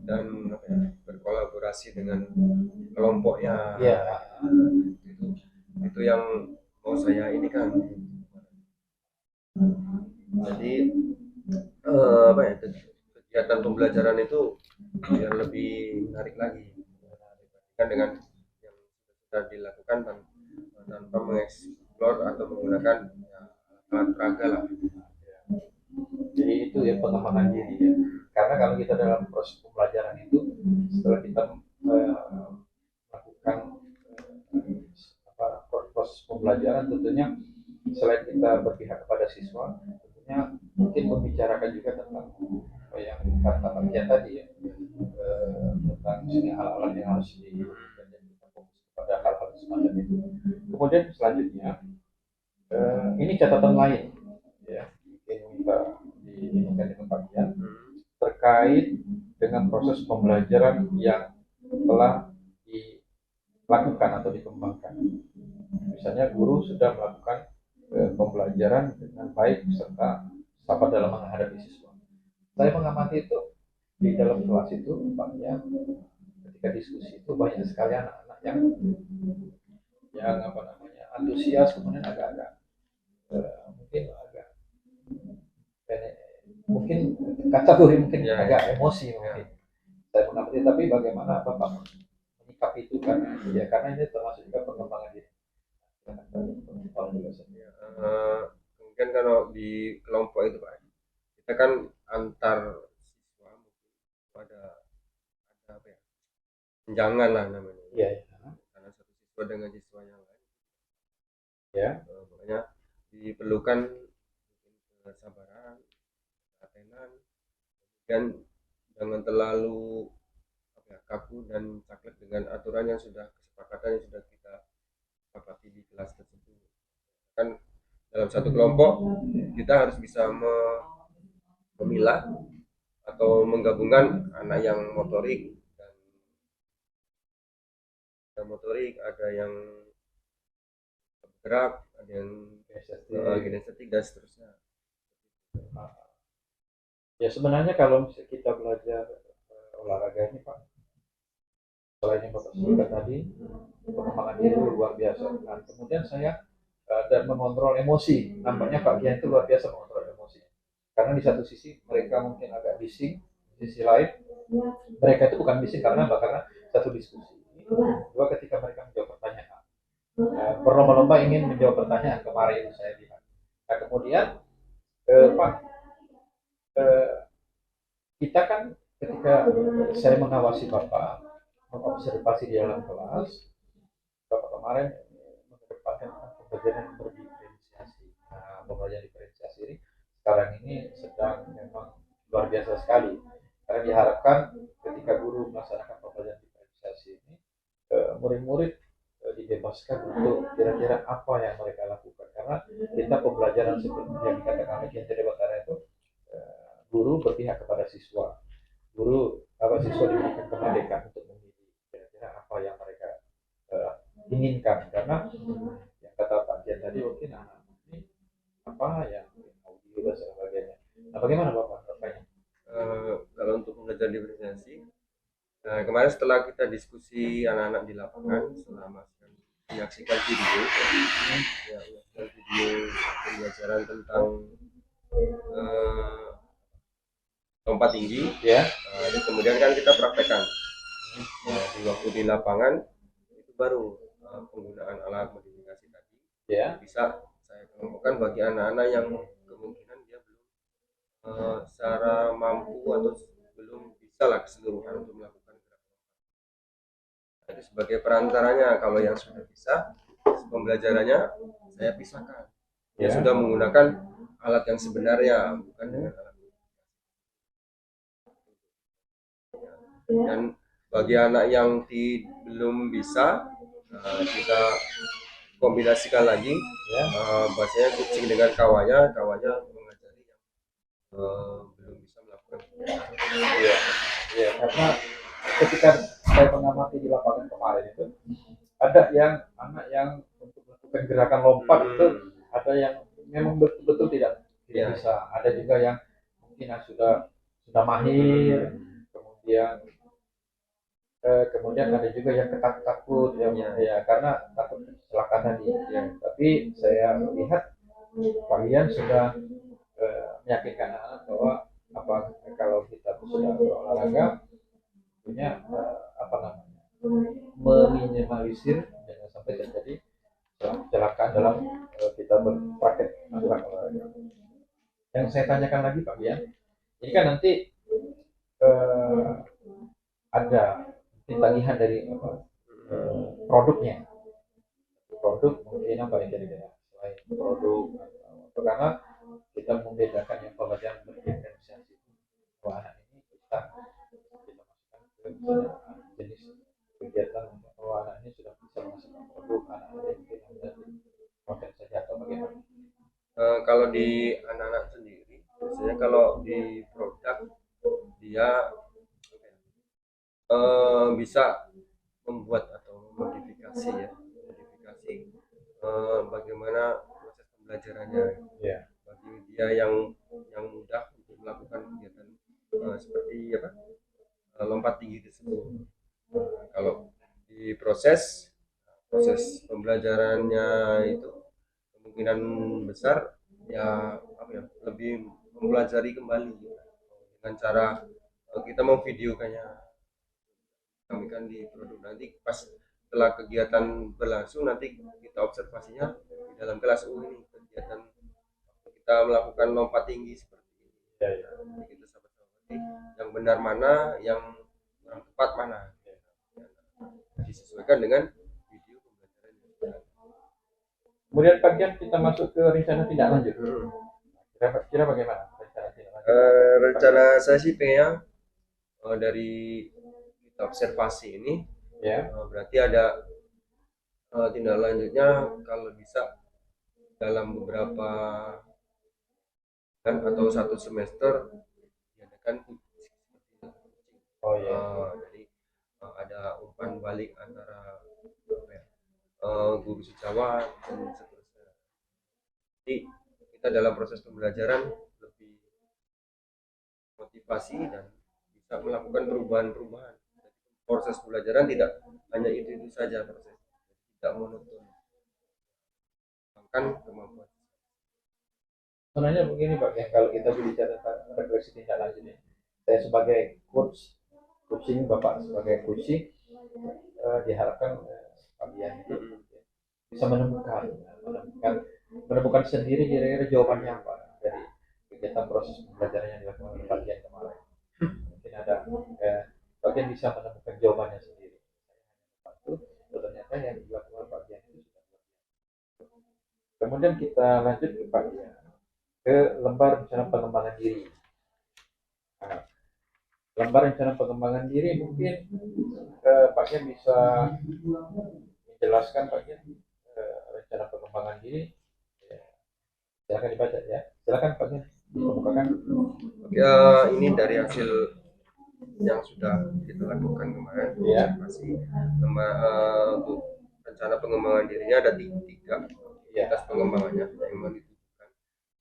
dan berkolaborasi dengan kelompoknya. Itu yang mau saya ini kan. Jadi kegiatan pembelajaran itu biar lebih menarik lagi dibandingkan dengan yang sudah dilakukan tanpa mengeksplor atau menggunakan alat peraga lah. Jadi itu ya pengembangan diri ya. Karena kalau kita dalam proses pembelajaran itu, setelah kita melakukan proses pembelajaran, tentunya selain kita berpihak kepada siswa, tentunya mungkin membicarakan juga tentang yang kata bagian tadi ya, tentang misalnya hal-hal yang harus dilakukan dan kita fokus pada hal-hal semacam itu. Kemudian selanjutnya ini catatan lain ya, mungkin kita diinginkan dengan bagian terkait dengan proses pembelajaran yang telah dilakukan atau dikembangkan. Misalnya guru sudah melakukan pembelajaran dengan baik serta sabar dalam menghadapi siswa. Saya mengamati itu di dalam kelas itu, Paknya, ketika diskusi itu banyak sekali anak-anak yang antusias, kemudian agak-agak mungkin kategori mungkin agak emosi mungkin. Saya mengamati, tapi bagaimana Bapak menyikapi itu karena ini termasuk juga pengembangan diri. Mungkin kalau di kelompok itu Pak, kita kan antar siswa ada jenjangan lah namanya. Karena satu siswa dengan siswa yang lain. Makanya diperlukan kesabaran, ketenan, dan jangan terlalu kaku dan saklek dengan aturan yang sudah kesepakatan yang sudah kita sepakati di kelas tersebut. Kan dalam satu kelompok kita harus bisa memilah atau menggabungkan anak yang motorik dan ada yang bergerak, ada yang kinestetik dan seterusnya. Ya sebenarnya kalau kita belajar olahraga ini Pak, selain yang Bapak sebutkan tadi, pengembangan diri luar biasa. Nah, kemudian saya dan mengontrol emosi. Nampaknya Pak Gian itu luar biasa mengontrol emosi. Karena di satu sisi mereka mungkin agak bising, di sisi lain mereka itu bukan bising karena satu diskusi. Dua, ketika mereka menjawab pertanyaan, berlomba-lomba ingin menjawab pertanyaan kemarin saya lihat. Nah kemudian Pak, kita kan ketika saya mengawasi Bapak mengobservasi di dalam kelas, Bapak kemarin mengedepankan pembelajaran yang berdiferensiasi. Nah, pembelajaran diferensiasi ini sekarang ini sedang memang luar biasa sekali. Karena diharapkan ketika guru melaksanakan pembelajaran diferensiasi ini, murid-murid dibebaskan untuk kira-kira apa yang mereka lakukan. Karena kita pembelajaran seperti yang dikatakan oleh Kiai Batara itu, guru berpihak kepada siswa. Siswa diberikan kemerdekaan untuk memilih kira-kira apa yang mereka inginkan. Karena yang kata Pak Jan tadi mungkin ini apa yang audio dan sebagainya. Nah bagaimana Bapak terkait? Kalau untuk pembelajaran diferensiasi, kemarin setelah kita diskusi anak-anak di lapangan, selama menyaksikan video pembelajaran tentang lompat tinggi, dan kemudian kan kita praktekkan. Di waktu di lapangan itu baru penggunaan alat modifikasi tadi bisa saya kelompokkan bagi anak-anak yang kemungkinan dia belum secara mampu atau belum bisa lah keseluruhan untuk melakukan gerakan. Jadi sebagai perantaranya, kalau yang sudah bisa pembelajarannya saya pisahkan. Dia sudah menggunakan alat yang sebenarnya, bukan dengan alat. Dan bagi anak yang belum bisa, kita kombinasikan lagi, bahasanya kucing dengan kawannya mengajari yang belum bisa melakukan. Iya, iya, karena ketika saya mengamati di lapangan kemarin itu ada yang anak yang untuk melakukan gerakan lompat itu ada yang memang betul-betul tidak Iya. bisa, ada juga yang mungkin yang sudah mahir, kemudian ada juga yang takut ya, Iya. ya karena takut kecelakaan tadi. Tapi saya melihat kalian sudah meyakinkan anak bahwa kalau kita sudah berolahraga punya meminimalisir jangan sampai terjadi kecelakaan dalam kita berpraktek olahraga. Yang saya tanyakan lagi Pak Bian, ini kan nanti ada tagihan dari produknya, produk mungkin apa yang kira-kira selain produk atau karena kita membedakan yang pembelajaran berdiferensiasi anak ini kita masukkan ke jenis kegiatan anak ini sudah bisa menghasilkan produk, anak ini mungkin ada konten saja atau bagaimana. Kalau di anak-anak sendiri biasanya kalau di produk dia bisa membuat atau modifikasi bagaimana proses pembelajarannya. Bagi dia yang mudah untuk melakukan kegiatan seperti lompat tinggi tersebut. Kalau di proses pembelajarannya itu kemungkinan besar lebih mempelajari kembali dengan cara kita memvideokannya, kami kan di produk nanti pas setelah kegiatan berlangsung nanti kita observasinya di dalam kelas ini kegiatan kita melakukan lompat tinggi seperti ini. Jadi kita sama-sama yang benar mana, yang kurang tepat mana, disesuaikan dengan video pembelajaran. Kemudian bagian kita masuk ke rencana tindak lanjut. Kira-kira bagaimana rencana tindak lanjut? Rencana saya sih pengen dari kita observasi ini, berarti ada tindak lanjutnya kalau bisa dalam beberapa bulan atau satu semester diadakan kucing. Jadi ada umpan balik antara guru sejawat dan seterusnya. Jadi kita dalam proses pembelajaran lebih motivasi dan bisa melakukan perubahan-perubahan. Proses pembelajaran tidak hanya itu saja, proses tidak monoton, bahkan kemampuan. Sebenarnya begini Pak, ya kalau kita berbicara tentang refleksi tindak lanjut ini, saya sebagai coaching Bapak sebagai coaching diharapkan bagian itu bisa menemukan sendiri kira-kira jawabannya apa dari kegiatan proses pembelajaran yang dilakukan oleh bagian kemarin. Mungkin ada bagian bisa menemukan jawabannya sendiri. Itu ternyata yang dilakukan bagian itu sudah. Kemudian kita lanjut ke bagian ke lembar rencana pengembangan diri. Nah, lembar rencana pengembangan diri mungkin Paknya bisa menjelaskan Paknya rencana pengembangan diri. Silakan dibaca ya. Silakan Paknya dikemukakan. Ini dari hasil yang sudah kita lakukan kemarin. Masih untuk rencana pengembangan dirinya ada tiga atas pengembangannya yang memang ditujukan.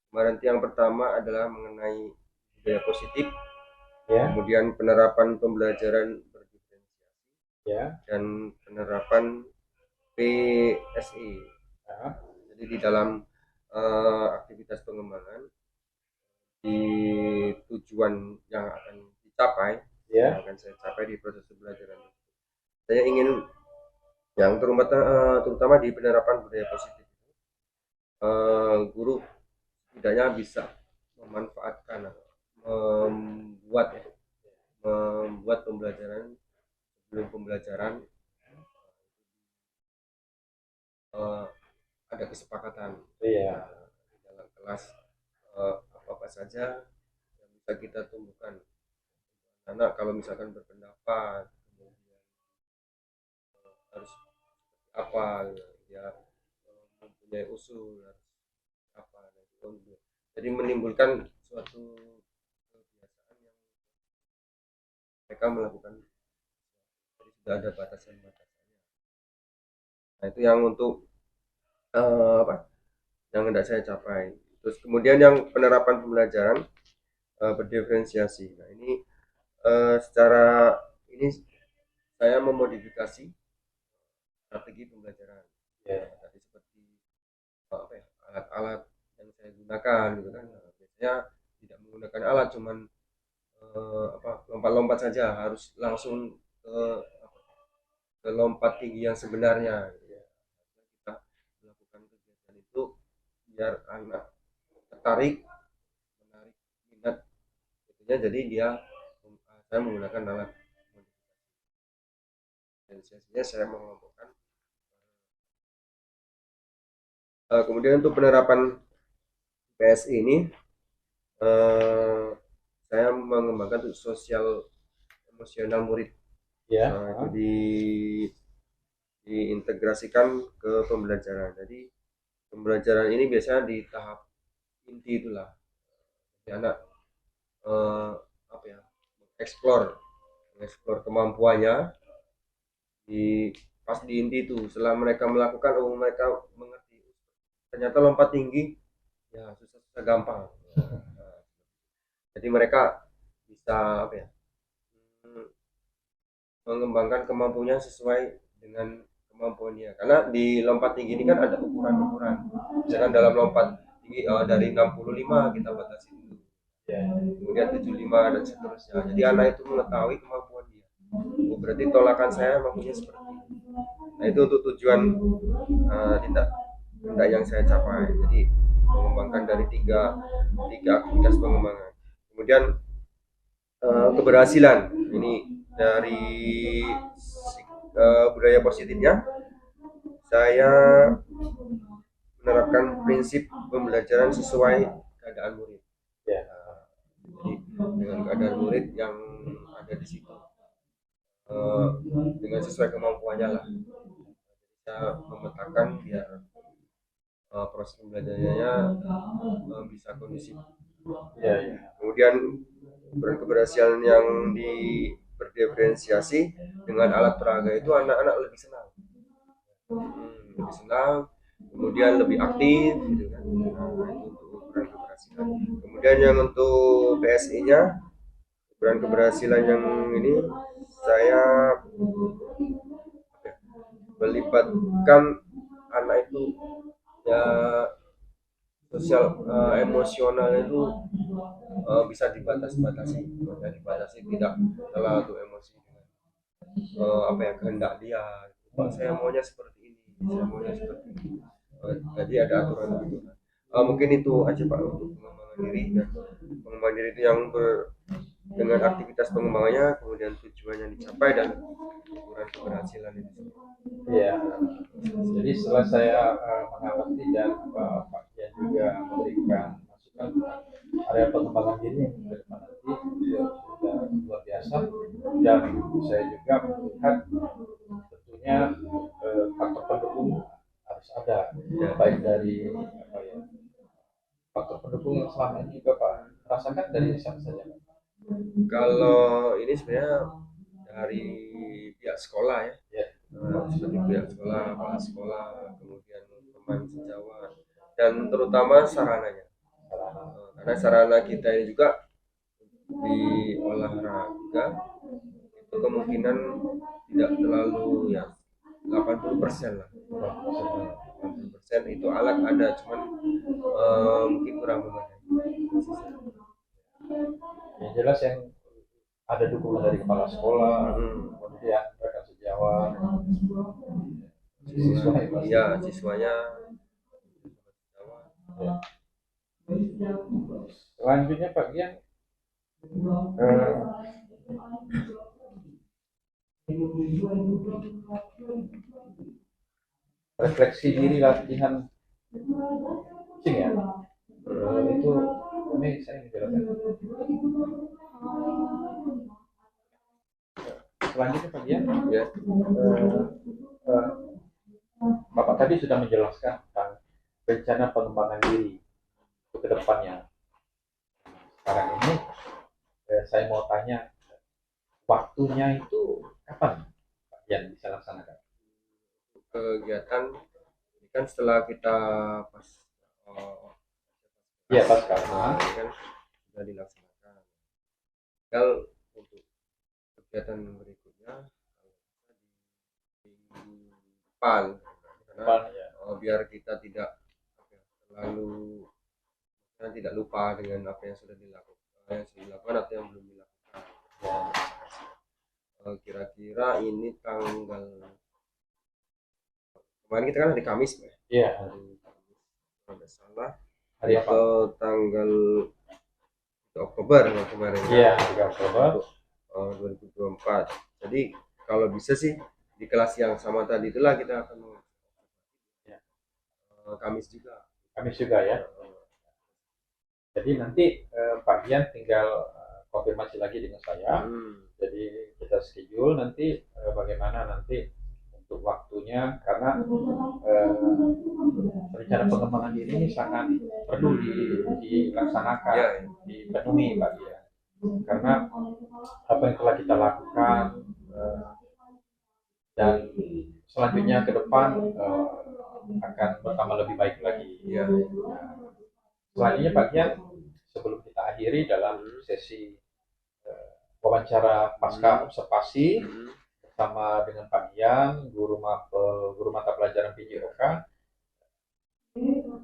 Kemarin yang pertama adalah mengenai budaya positif, kemudian penerapan pembelajaran berdiferensiasi, dan penerapan PSE. Jadi di dalam aktivitas pengembangan di tujuan yang akan dicapai, yang akan saya capai di proses pembelajaran. Saya ingin yang terutama di penerapan budaya positif, guru setidaknya bisa memanfaatkan, membuat pembelajaran sebelum pembelajaran ada kesepakatan di dalam kelas apa saja yang bisa kita tumbuhkan. Anak kalau misalkan berpendapat, kemudian apa gitu. Dia mempunyai usul harus apa gitu. Jadi menimbulkan suatu kebiasaan yang mereka melakukan, jadi sudah ada batasan-batasannya. Nah itu yang untuk apa yang hendak saya capai. Terus kemudian yang penerapan pembelajaran berdiferensiasi. Nah ini secara ini saya memodifikasi strategi pembelajaran. Ya, tadi seperti apa ya, alat-alat yang saya gunakan gitu kan. Nah, biasanya tidak menggunakan alat, cuman lompat-lompat saja, harus langsung ke lompat tinggi yang sebenarnya gitu ya. Kita melakukan kegiatan itu biar anak tertarik, menarik minat itunya, jadi saya menggunakan alat diferensiasinya, saya mengelompokkan. Kemudian untuk penerapan PSI ini saya mengembangkan untuk sosial emosional murid. Itu diintegrasikan ke pembelajaran. Jadi pembelajaran ini biasanya di tahap inti itulah, jadi anak mengeksplor kemampuannya pas di inti itu. Setelah mereka melakukan, mereka mengerti ternyata lompat tinggi ya susah gampang. Jadi mereka bisa mengembangkan kemampuannya sesuai dengan kemampuannya, karena di lompat tinggi ini kan ada ukuran-ukuran. Misalkan dalam lompat tinggi dari 65 kita batasi dulu, kemudian 75 dan seterusnya. Jadi anak itu mengetahui kemampuan dia. Berarti tolakan saya mampunya seperti ini. Nah itu untuk tujuan tindak yang saya capai. Jadi mengembangkan dari tiga aktivitas pengembangan. Kemudian keberhasilan ini dari budaya positifnya, saya menerapkan prinsip pembelajaran sesuai keadaan murid. Jadi dengan keadaan murid yang ada di situ, dengan sesuai kemampuannya lah, saya memetakan biar proses pembelajarannya bisa kondusif. Kemudian keberhasilan yang berdiferensiasi dengan alat peraga itu, anak-anak lebih senang, kemudian lebih aktif gitu kan. Nah, itu untuk ukuran keberhasilan. Kemudian yang untuk PSI-nya, ukuran keberhasilan yang ini, saya melibatkan anak itu ya sosial emosional itu bisa dibatasi, tidak terlalu emosi dengan kehendak dia. Saya maunya seperti ini, saya maunya seperti ini. Jadi ada aturan gitu. Mungkin itu aja Pak untuk pengembangan diri. Dan pengembangan diri itu yang dengan aktivitas pengembangannya, kemudian tujuannya dicapai, dan ukuran keberhasilan itu. Iya. Jadi setelah saya mengamati dan Pak Kian juga memberikan masukan area pengembangan diri yang ke depan nanti sudah luar biasa, dan saya juga melihat tentunya faktor pendukung harus ada, baik dari faktor pendukung yang selama ini Bapak rasakan dari siapa saja? Kalau ini sebenarnya dari pihak sekolah ya. Seperti pihak sekolah, kepala sekolah, kemudian teman sejawat, dan terutama sarananya. Karena sarana kita ini juga di olahraga itu kemungkinan tidak terlalu 80% lah. 80% itu alat ada, cuman mungkin kurang memadai. Yang jelas yang ada dukungan dari kepala sekolah, kemudian rekan sejawat, siswanya. Selanjutnya Pak Gian, refleksi diri latihan kucing ya, itu ini saya menjelaskan. Selanjutnya Pak Gian, Bapak tadi sudah menjelaskan tentang rencana pengembangan diri untuk kedepannya. Sekarang ini saya mau tanya, waktunya itu kapan Pak yang bisa laksanakan? Kegiatan ini kan setelah kita pas Iya, pas ini sekarang. kan sudah dilaksanakan. Tinggal untuk kegiatan berikutnya di minggu depan, karena Ya. biar kita tidak terlalu tidak lupa dengan apa yang sudah dilakukan atau yang belum dilakukan. Kira-kira ini tanggal kemarin kita kan hari Kamis, Pak. Iya. Hari Kamis, kalau tidak salah Hari apa? itu tanggal Oktober kemarin. Iya, 3 Oktober. 2024. Jadi kalau bisa sih di kelas yang sama tadi itulah kita akan Ya. Kamis juga. Kamis juga ya. Jadi nanti Pak Dian tinggal konfirmasi lagi dengan saya. Jadi kita schedule nanti bagaimana nanti untuk waktunya, karena rencana pengembangan diri ini sangat perlu dilaksanakan, Ya. dipenuhi Pak Dian. Karena apa yang telah kita lakukan dan selanjutnya ke depan akan bertambah lebih baik lagi. Ya. Selanjutnya Pak Dian, sebelum kita akhiri dalam sesi wawancara pasca observasi bersama dengan Pak Dian, guru mata pelajaran PJOK,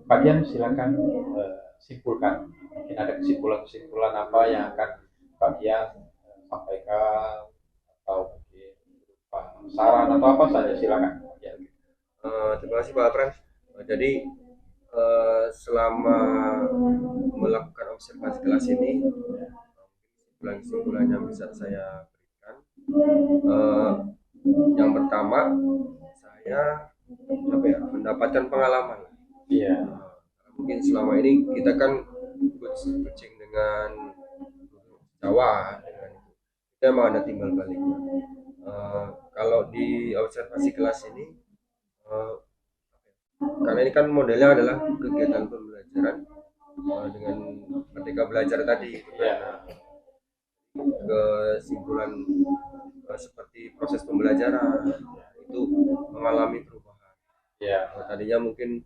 Pak Dian silakan simpulkan. Mungkin ada kesimpulan apa yang akan Pak Dian sampaikan, atau mungkin saran atau apa saja, silakan. Terima kasih Pak Pran. Jadi selama melakukan observasi kelas ini, kesimpulan yang bisa saya berikan, yang pertama saya mendapatkan pengalaman. Iya. Mungkin selama ini kita kan coaching dengan Jawa, kita memang ada timbal baliknya. Kalau di observasi kelas ini, karena ini kan modelnya adalah kegiatan pembelajaran dengan Merdeka Belajar tadi, kesimpulan seperti proses pembelajaran itu mengalami perubahan. Tadinya mungkin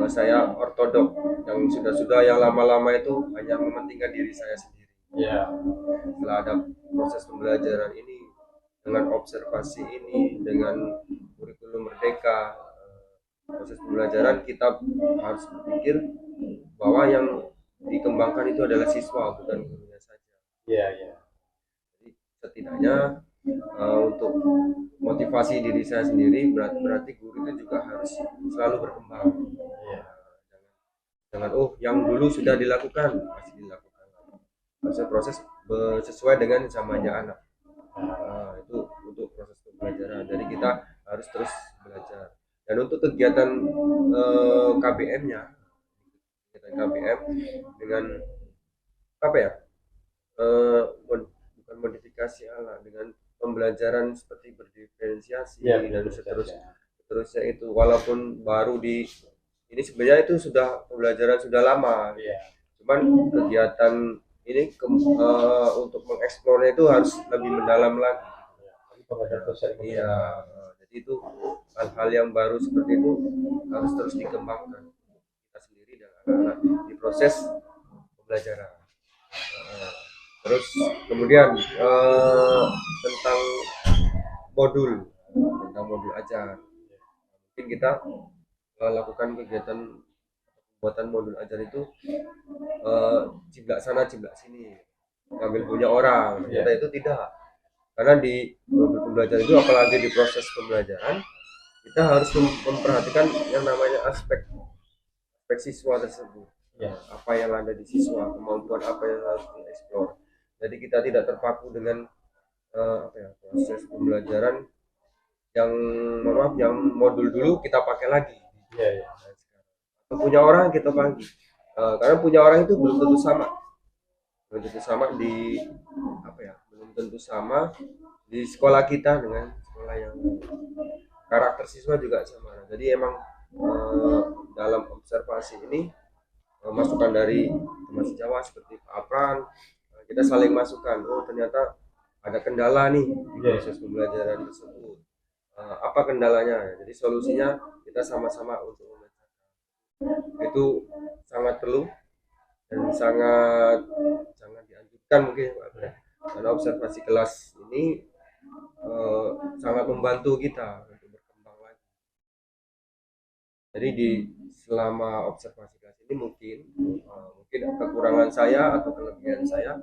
saya ortodok yang sudah yang lama-lama itu hanya mementingkan diri saya sendiri. Setelah ada proses pembelajaran ini, dengan observasi ini, dengan kurikulum Merdeka, proses pembelajaran kita harus berpikir bahwa yang dikembangkan itu adalah siswa, bukan gurunya saja. Jadi setidaknya untuk motivasi diri saya sendiri, berarti guru itu juga harus selalu berkembang. Jangan yang dulu sudah dilakukan masih dilakukan. Proses sesuai dengan zamannya anak. Itu untuk proses pembelajaran. Jadi kita harus terus belajar. Dan untuk kegiatan KBM-nya, KBM dengan bukan modifikasi ala, dengan pembelajaran seperti berdiferensiasi dan seterusnya itu, walaupun baru ini sebenarnya itu sudah pembelajaran sudah lama, cuman kegiatan ini untuk mengeksplornya itu harus lebih mendalam lagi. Jadi itu hal-hal yang baru seperti itu harus terus dikembangkan kita sendiri dan anak-anak di proses pembelajaran. Terus kemudian tentang modul ajar, mungkin kita lakukan kegiatan pembuatan modul ajar itu ciblak sana ciblak sini, ngambil punya orang. Ternyata itu tidak, karena di modul pembelajaran itu, apalagi di proses pembelajaran, kita harus memperhatikan yang namanya aspek siswa tersebut. Apa yang ada di siswa, kemampuan apa yang harus dieksplor. Jadi kita tidak terpaku dengan proses pembelajaran yang modul dulu kita pakai lagi. Punya orang kita panggil, karena punya orang itu belum tentu sama di sekolah kita dengan sekolah yang karakter siswa juga sama. Jadi emang dalam observasi ini masukan dari teman sejawat seperti Pak Apran, kita saling masukan. Oh ternyata ada kendala nih di proses pembelajaran tersebut. Apa kendalanya? Jadi solusinya kita sama-sama untuk memecahkan. Itu sangat perlu dan sangat dianjurkan mungkin Pak Apran. Karena observasi kelas ini sangat membantu kita untuk berkembang lagi. Jadi selama observasi kelas ini mungkin kekurangan saya atau kelebihan saya,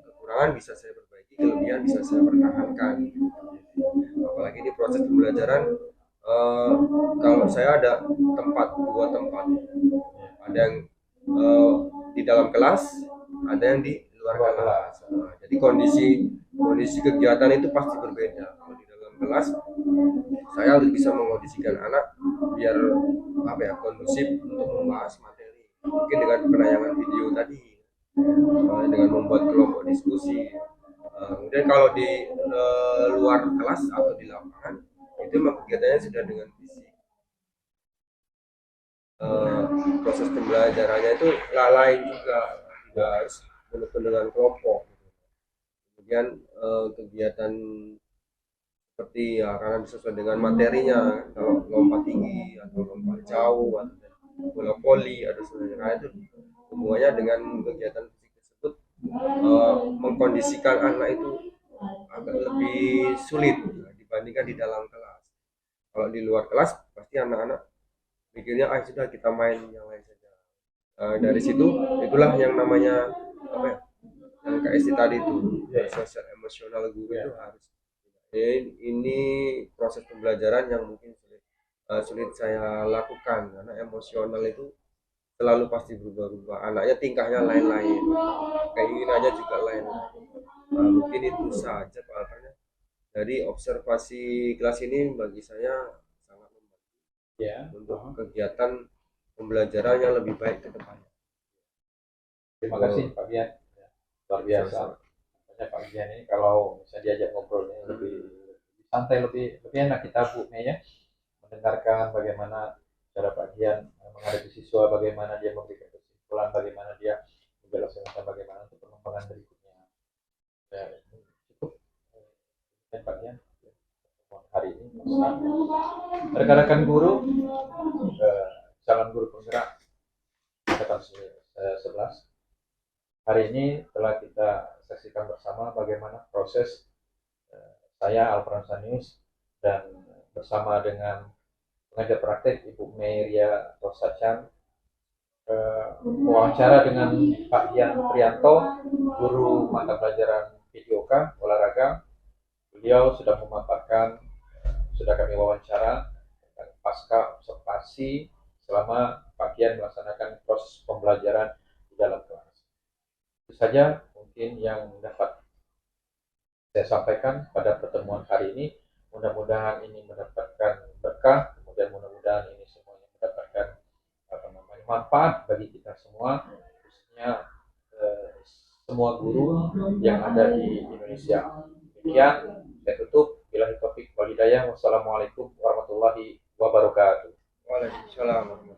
kekurangan bisa saya perbaiki, kelebihan bisa saya pertahankan. Apalagi di proses pembelajaran, kalau saya ada dua tempat, ada yang di dalam kelas, ada yang di luar kelas. Jadi kondisi kegiatan itu pasti berbeda. Kalau di dalam kelas, saya harus bisa mengondisikan anak biar kondusif untuk membahas materi. Mungkin dengan penayangan video tadi, dengan membuat kelompok diskusi. Kemudian kalau di luar kelas atau di lapangan, itu memang kegiatannya sudah dengan fisik. Proses pembelajarannya itu lain juga, tidak harus monoton dengan kelompok. Kemudian kegiatan seperti karena sesuai dengan materinya, kalau lompat tinggi atau lompat jauh atau bola voli atau sebagainya, itu hubungannya dengan kegiatan fisik tersebut mengkondisikan anak itu agak lebih sulit dibandingkan di dalam kelas. Kalau di luar kelas pasti anak-anak pikirnya sudah kita main yang lain saja. Dari situ itulah yang namanya yang KST tadi itu, sosial emosional guru itu harus. Ini proses pembelajaran yang mungkin sulit saya lakukan karena emosional itu selalu pasti berubah-ubah. Anaknya tingkahnya lain-lain, keinginannya juga lain-lain. Mungkin itu saja Pak Alfanya. Jadi observasi kelas ini bagi saya sangat membantu untuk kegiatan pembelajaran yang lebih baik ke depannya. Terima kasih Pak Bian, luar biasa. Pak Bian ini kalau bisa diajak ngobrolnya lebih santai, lebih enak kita Bu Mei ya, mendengarkan bagaimana cara Pak Bian menghadapi siswa, bagaimana dia memberikan kesimpulan, bagaimana dia menjelaskan bagaimana untuk pengembangan berikutnya. Ya, cukup Pak Bian hari ini. Rekan-rekan guru, calon guru penggerak angkatan 11. Hari ini telah kita saksikan bersama bagaimana proses saya Alfred Sanius dan bersama dengan pengajar praktek Ibu Meria Rosachan wawancara dengan Pak Dian Prianto, guru mata pelajaran PJOK olahraga. Beliau sudah memaparkan, sudah kami wawancara pasca observasi selama Pak Dian melaksanakan proses pembelajaran di dalam kelas. Itu saja mungkin yang dapat saya sampaikan pada pertemuan hari ini. Mudah-mudahan ini mendapatkan berkah, kemudian mudah-mudahan ini semuanya mendapatkan manfaat bagi kita semua, khususnya semua guru yang ada di Indonesia. Demikian saya tutup. Billahi taufiq wal hidayah. Wassalamualaikum warahmatullahi wabarakatuh. Waalaikumsalam.